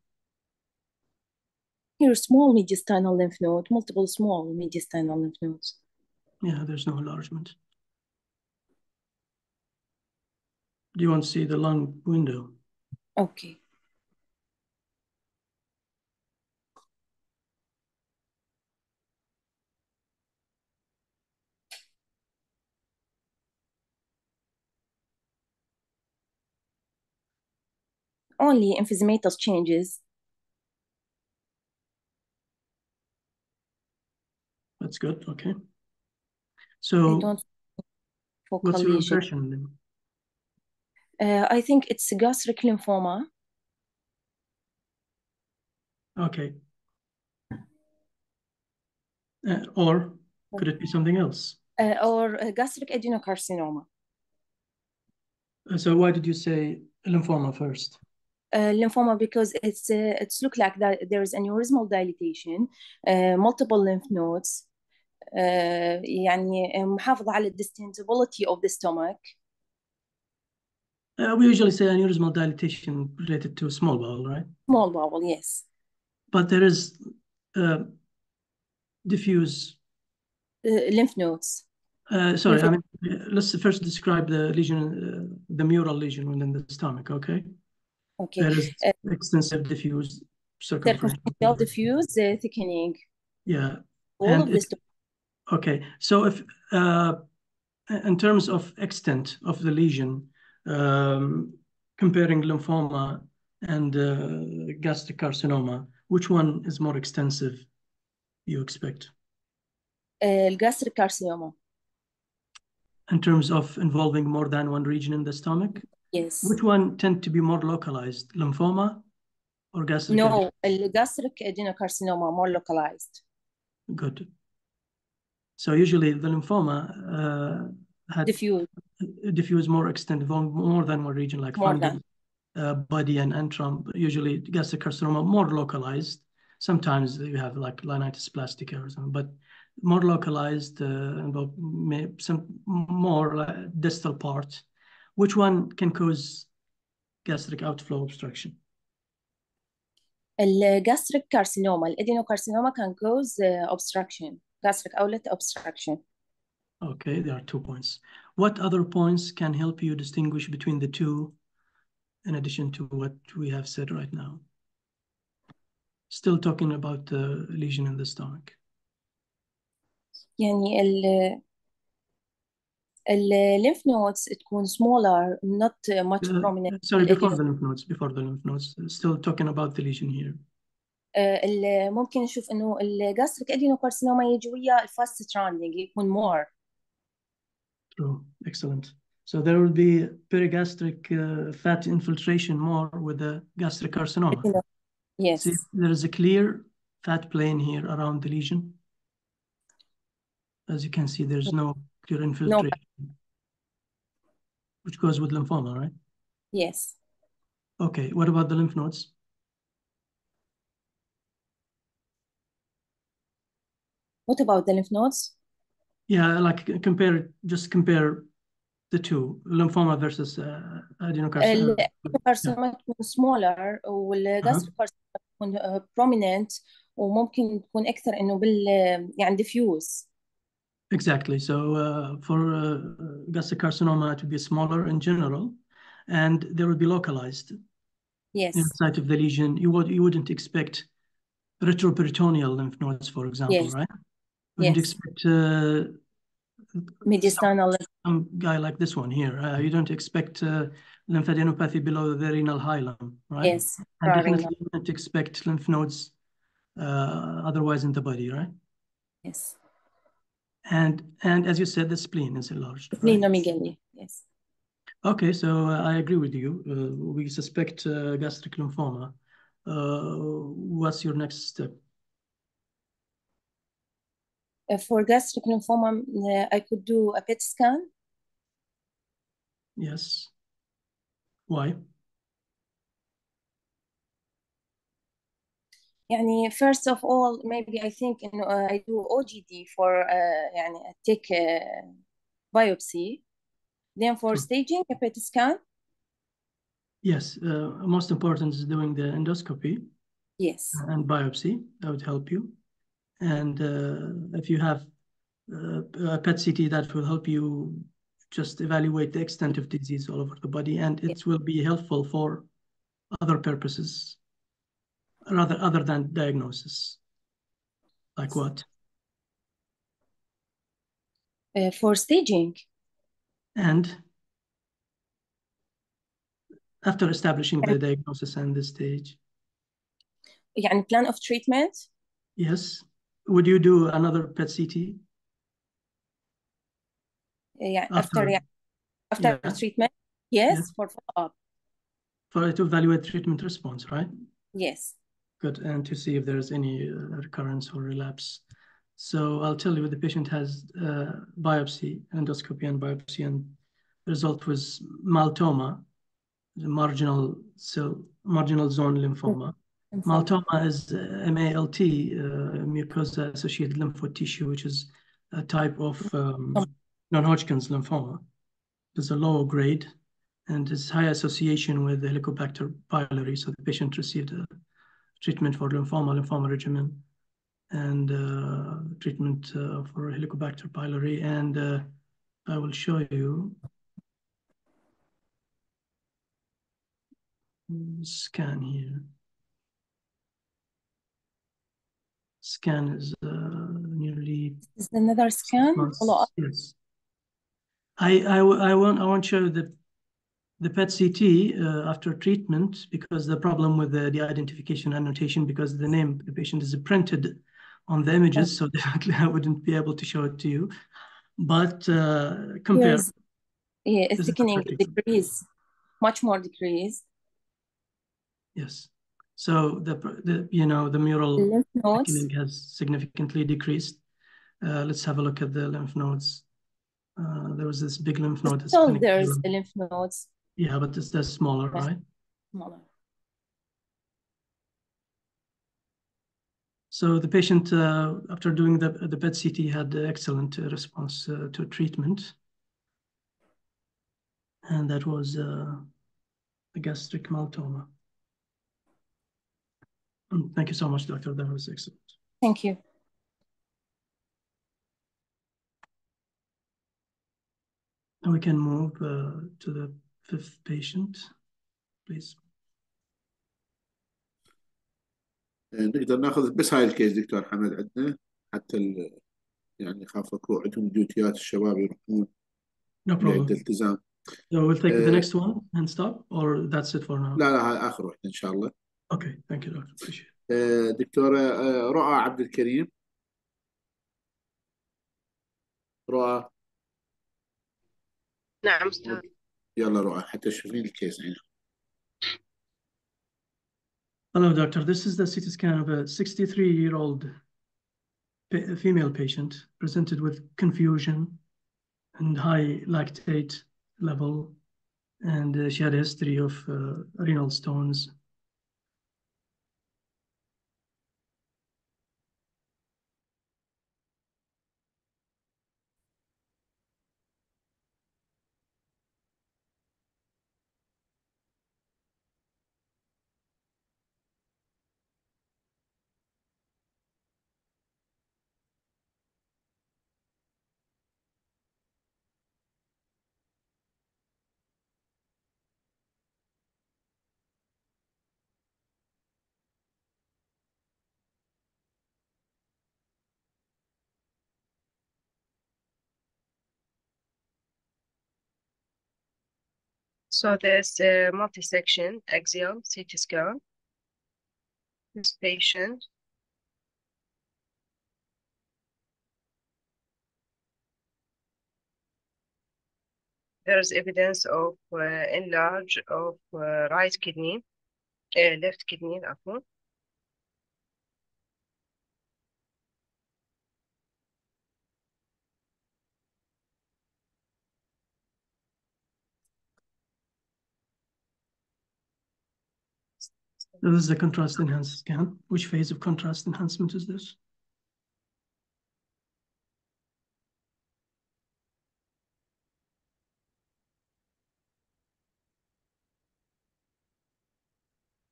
Here, small mediastinal lymph node, multiple small mediastinal lymph nodes. Yeah, there's no enlargement. Do you want to see the lung window? Okay. Only emphysematous changes. That's good. Okay. So, I don't what's your lesion. impression? I think it's gastric lymphoma. Okay. Or could it be something else? Or gastric adenocarcinoma. So why did you say lymphoma first? Lymphoma because it's look like that there is aneurysmal dilatation, multiple lymph nodes, يعني محافظة على distendability of the stomach. We usually say aneurysmal dilatation related to small bowel, right? Small bowel, yes. But there is diffuse lymph nodes. Sorry, I mean, let's first describe the lesion, the mural lesion within the stomach, okay? Okay. There is extensive diffuse circumference. Diffuse thickening. Yeah. All of this. Okay, so if in terms of extent of the lesion, comparing lymphoma and gastric carcinoma, which one is more extensive, you expect? Gastric carcinoma. In terms of involving more than one region in the stomach? Yes. Which one tend to be more localized, lymphoma or gastric? No, gastric adenocarcinoma more localized. Good. So usually the lymphoma had diffuse more extended, more than one region, like fundus, body and antrum. Usually gastric carcinoma more localized. Sometimes you have like linitis plastica or something, but more localized, some more distal part. Which one can cause gastric outflow obstruction? Gastric carcinoma, adenocarcinoma can cause obstruction, gastric outlet obstruction. Okay, there are 2 points. What other points can help you distinguish between the two, in addition to what we have said right now? Still talking about the lesion in the stomach. يعني lymph nodes تكون smaller, not much prominent. Sorry, before the lymph nodes. Still talking about the lesion here. ممكن نشوف انه الجاستريك ادينوكارسينوما يجي ويا الفاست تراندنج يكون more. True, excellent. So there will be perigastric fat infiltration more with the gastric carcinoma. Yes. See, there is a clear fat plane here around the lesion. As you can see, there's no clear infiltration, which goes with lymphoma, right? Yes. Okay, what about the lymph nodes? What about the lymph nodes? Yeah, like just compare the two, lymphoma versus adenocarcinoma. الادينوكارسينوما تكون smaller والجاستريك كارسينوما تكون prominent وممكن تكون أكثر إنه يعني diffuse. Exactly. So for gastric carcinoma, it would be smaller in general, and they would be localized. Yes. Inside of the lesion. You wouldn't expect retroperitoneal lymph nodes, for example, yes. right? You wouldn't expect mediastinal some guy like this one here. You don't expect lymphadenopathy below the renal hilum, right? Yes. And definitely you wouldn't expect lymph nodes otherwise in the body, right? Yes. And as you said, the spleen is enlarged. Splenomegaly, yes. Okay, so I agree with you. We suspect gastric lymphoma. What's your next step? For gastric lymphoma, I could do a PET scan. Yes. Why? يعني first of all, maybe I think I do OGD for يعني take biopsy. Then for staging a PET scan. Yes, most important is doing the endoscopy. Yes. And biopsy, that would help you. And if you have a PET CT, that will help you just evaluate the extent of disease all over the body, and it will be helpful for other purposes, rather other than diagnosis. Like what? For staging. And after establishing the diagnosis and the stage. يعني plan of treatment. Yes. Would you do another PET CT? Yeah, after treatment. Yes, for follow-up. To evaluate treatment response, right? Yes. Good, and to see if there's any recurrence or relapse. So I'll tell you, the patient has biopsy, endoscopy and biopsy, and the result was maltoma, the marginal zone lymphoma. Maltoma is MALT, mucosa-associated lymphoid tissue, which is a type of non-Hodgkin's lymphoma. It's a low grade and it's high association with the Helicobacter pylori. So the patient received a treatment for lymphoma regimen, and treatment for Helicobacter pylori. And I will show you scan here. Scan is nearly. Is another scan? Follow-up? Yes. I won't show the PET CT after treatment, because the problem with the identification annotation, because the name of the patient is printed on the images, so definitely I wouldn't be able to show it to you. But compare. Yeah, it's thickening decrease, much more decreased. Yes. So the mural thickening has significantly decreased. Let's have a look at the lymph nodes. There was this big lymph node. So there's the lymph nodes. Yeah, but they're smaller, right? Smaller. So the patient, after doing the PET CT, had excellent response to treatment. And that was a gastric maltoma. Thank you so much, doctor. That was excellent. Thank you. Now we can move to the 5th patient, please. نقدر ناخذ بس هاي الكيس دكتور حمد عندنا حتى يعني خاف اكو عندهم ديوتيات الشباب يروحون. No problem. الالتزام. So we'll take the next one and stop, or that's it for now? لا هاي اخر واحدة ان شاء الله. Okay, thank you, doctor. Appreciate it. دكتورة رؤى عبد الكريم. رؤى. نعم أستاذ. يلا رؤى حتى تشوفين الكيس عينك. Hello, doctor. This is the CT scan of a 63-year-old female patient presented with confusion and high lactate level, and she had a history of renal stones. So there's a multi-section axial CT scan. This patient there is evidence of enlarge of right kidney, left kidney. This is the contrast enhanced scan. Which phase of contrast enhancement is this?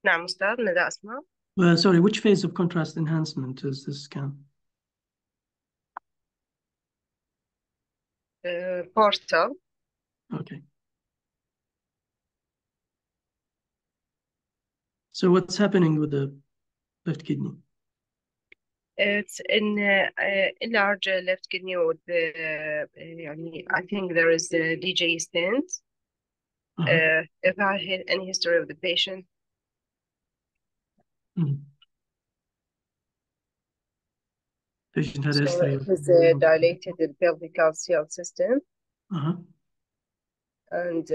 نعم أستاذ ماذا أسمع؟ Sorry, which phase of contrast enhancement is this scan? Portal. Okay. So what's happening with the left kidney? It's in large left kidney with the I think there is the DJ stent. If I had any history of the patient. Patient had a history of dilated the pelvic calcium system. And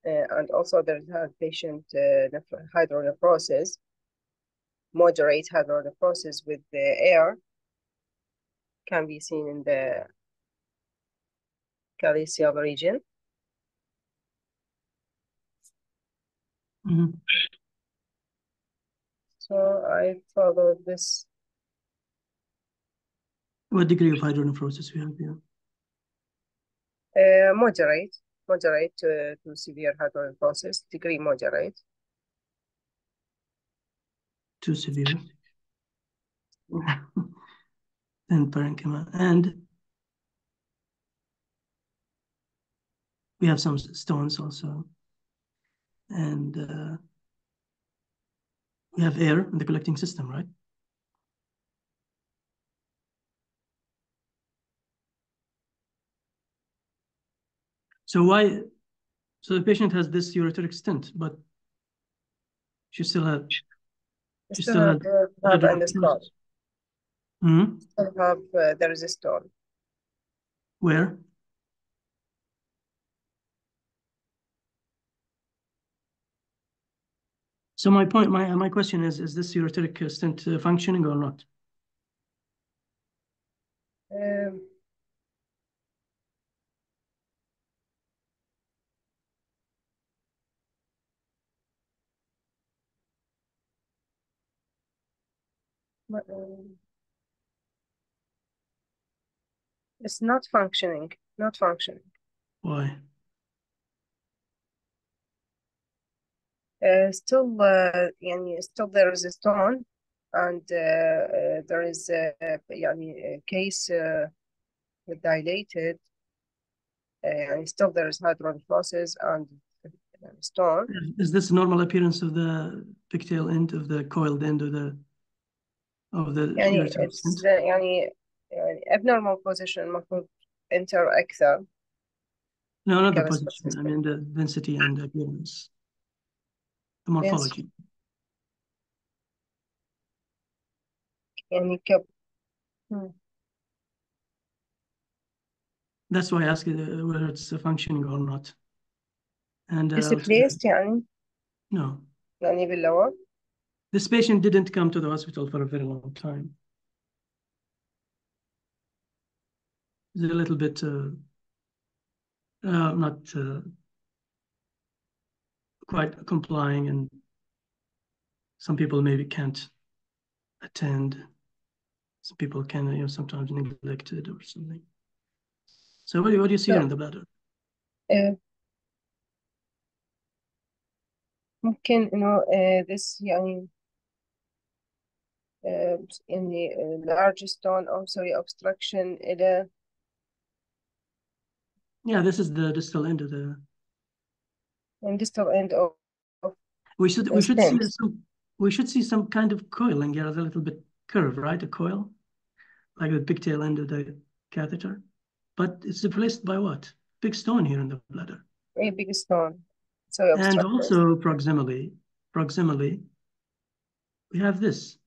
and also there's a patient hydronephrosis, moderate hydronephrosis with the air, can be seen in the calyceal region. So I followed this. What degree of hydronephrosis we have here? Moderate to severe hydronephrosis, degree moderate. Too severe. And parenchyma. And we have some stones also. And we have air in the collecting system, right? So the patient has this ureteric stent, but she still had hydronephrosis. Still have there is a stone. Where? So my question is this ureteric stent functioning or not? It's not functioning. Why? Still there is a stone, and there is a case dilated, and still there is hydronephrosis and stone. Is this normal appearance of the pigtail end, of the coiled end of the it's abnormal position المفروض enter أكثر. No, not the position. I mean the density and the appearance. The morphology. That's why I asked you whether it's functioning or not. And displaced No. بالlower. This patient didn't come to the hospital for a very long time. He's a little bit not quite complying, and some people maybe can't attend. Some people can, sometimes neglected or something. So what do you see here in the bladder? ممكن this in the large stone also obstruction إلى. Yeah, this is the distal end of the. And distal end of. We should see some kind of coiling here, a little bit curved, right? A coil, like the pigtail end of the catheter, but it's replaced by what? Big stone here in the bladder. A big stone. So and also proximally, we have this.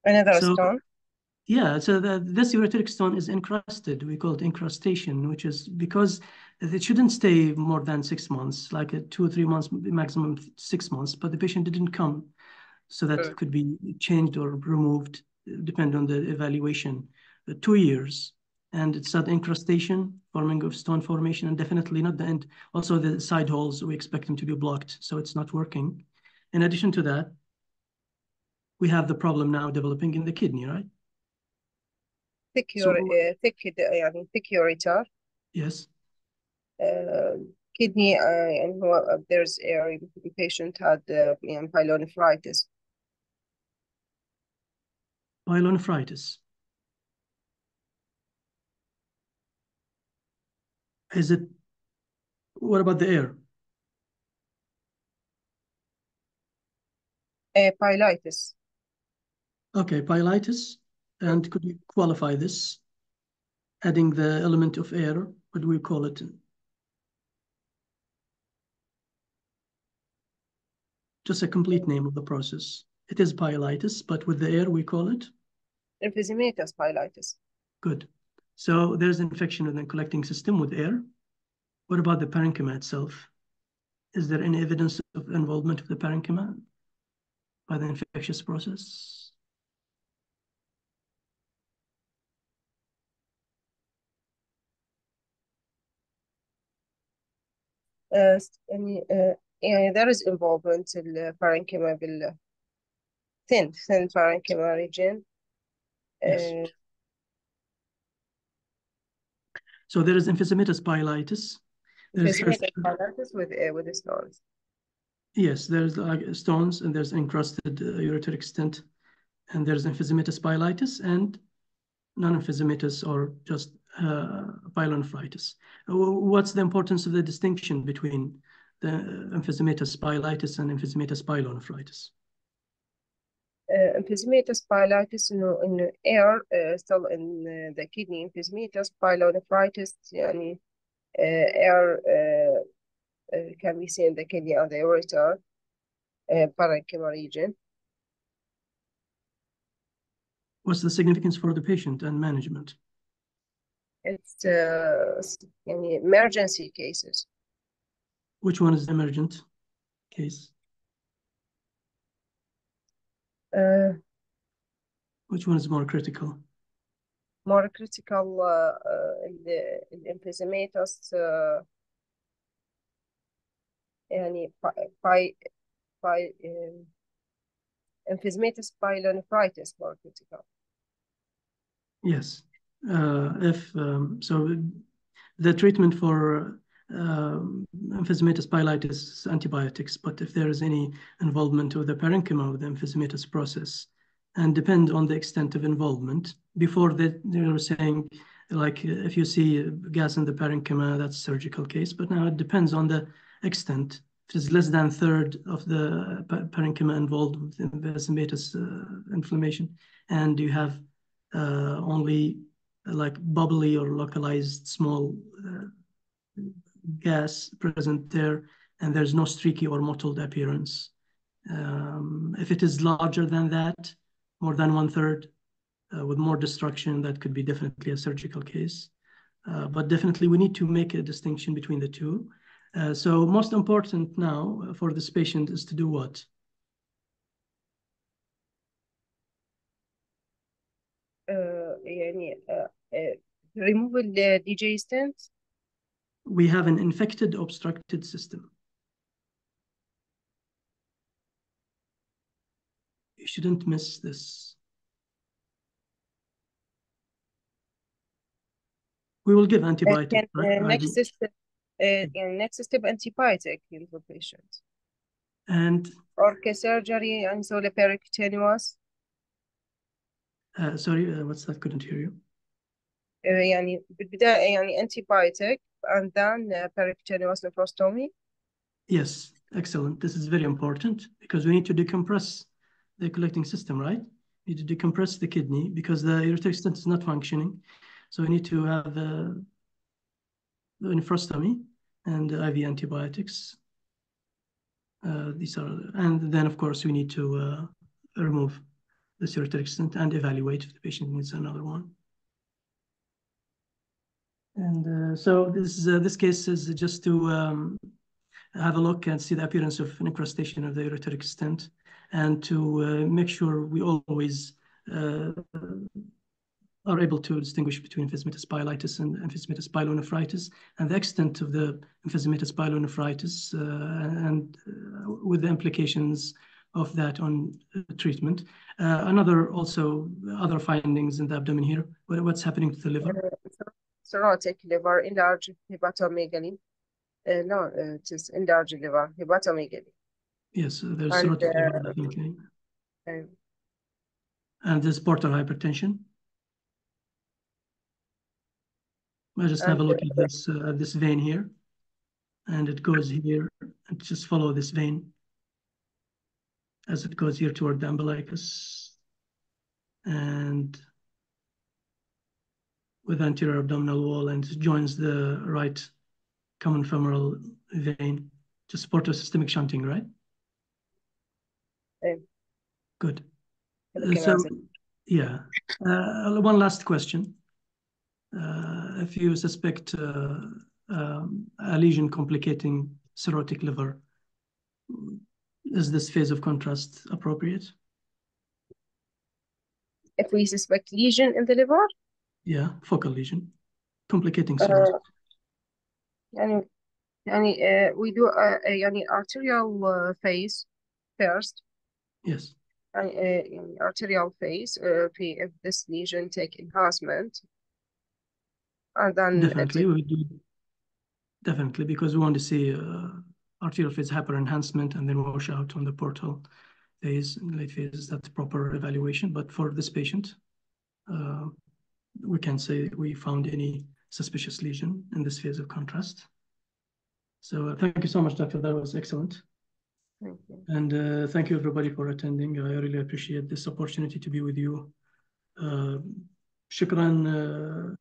Another stone. Yeah, so this ureteric stone is encrusted. We call it incrustation, which is because it shouldn't stay more than 6 months, like 2 or 3 months, maximum 6 months, but the patient didn't come. So that could be changed or removed, depending on the evaluation. 2 years, and it's that incrustation, forming of stone formation, and definitely not the end. Also the side holes, we expect them to be blocked, so it's not working. In addition to that, we have the problem now developing in the kidney, right? Thick ureter. Yes. kidney and there's a patient had pyelonephritis. Pyelonephritis. Is it, what about the air? Pyelitis. Okay, pyelitis. And could you qualify this? Adding the element of air, what do we call it? Just a complete name of the process. It is pyelitis, but with the air we call it? Emphysematous pyelitis. Good. So there's infection in the collecting system with air. What about the parenchyma itself? Is there any evidence of involvement of the parenchyma by the infectious process? there is involvement in the parenchyma thin parenchyma region. Yes. So there is emphysematous pyelitis. Emphysematous pyelitis with the stones. Yes, there's like stones and there's encrusted ureteric stent, and there's emphysematous pyelitis and non-emphysematous or just pyelonephritis. What's the importance of the distinction between the emphysematous pyelitis and emphysematous pyelonephritis? Emphysematous pyelitis in air still in the kidney. Emphysematous pyelonephritis air can be seen in the kidney or the ureter parenchyma region. What's the significance for the patient and management? It's emergency cases. Which one is the emergent case? Which one is more critical? More critical in the emphysematous emphysematous pyelonephritis more critical. Yes. So the treatment for emphysematous pyelitis is antibiotics, but if there is any involvement of the parenchyma of the emphysematous process, and depend on the extent of involvement, before that they were saying, like, if you see gas in the parenchyma, that's surgical case, but now it depends on the extent. If it is less than a third of the parenchyma involved with emphysematous inflammation, and you have only like bubbly or localized small gas present there, and there's no streaky or mottled appearance. If it is larger than that, more than 1/3, with more destruction, that could be definitely a surgical case. But definitely we need to make a distinction between the two. So most important now for this patient is to do what? Remove the DJ stent. We have an infected, obstructed system. You shouldn't miss this. We will give antibiotic. Next step, antibiotic in the patient. And or surgery and so the percutaneous. Sorry, what's that? Couldn't hear you. بالبداية antibiotic and then percutaneous nephrostomy. Yes, excellent. This is very important because we need to decompress the collecting system, right? We need to decompress the kidney because the ureteric stent is not functioning. So we need to have the nephrostomy and IV antibiotics. These are, and then of course we need to remove the ureteric stent and evaluate if the patient needs another one. And so this case is just to have a look and see the appearance of an incrustation of the ureteric stent, and to make sure we always are able to distinguish between emphysematous pyelitis and emphysematous pyelonephritis, and the extent of the emphysematous pyelonephritis and with the implications of that on treatment. Other findings in the abdomen here. What's happening to the liver? Cirrhotic liver, enlarged hepatomegaly. No, it is enlarged liver, hepatomegaly. Yes, there's And, cirrhotic liver, definitely. And this portal hypertension. I just have a look at this vein here, and it goes here, and just follow this vein as it goes here toward the umbilicus, and with anterior abdominal wall, and joins the right common femoral vein. Just portosystemic shunting, right? Good. So, yeah. One last question. If you suspect a lesion complicating cirrhotic liver, is this phase of contrast appropriate? If we suspect lesion in the liver? Yeah, focal lesion, complicating cirrhosis. we do arterial phase first. Yes. Arterial phase, if this lesion take enhancement, and then definitely we do. Definitely, because we want to see arterial phase hyperenhancement and then wash out on the portal phase, late phase. That's proper evaluation. But for this patient, we can't say we found any suspicious lesion in this phase of contrast. So thank you so much, doctor. That was excellent. Thank you. And thank you, everybody, for attending. I really appreciate this opportunity to be with you. Shukran.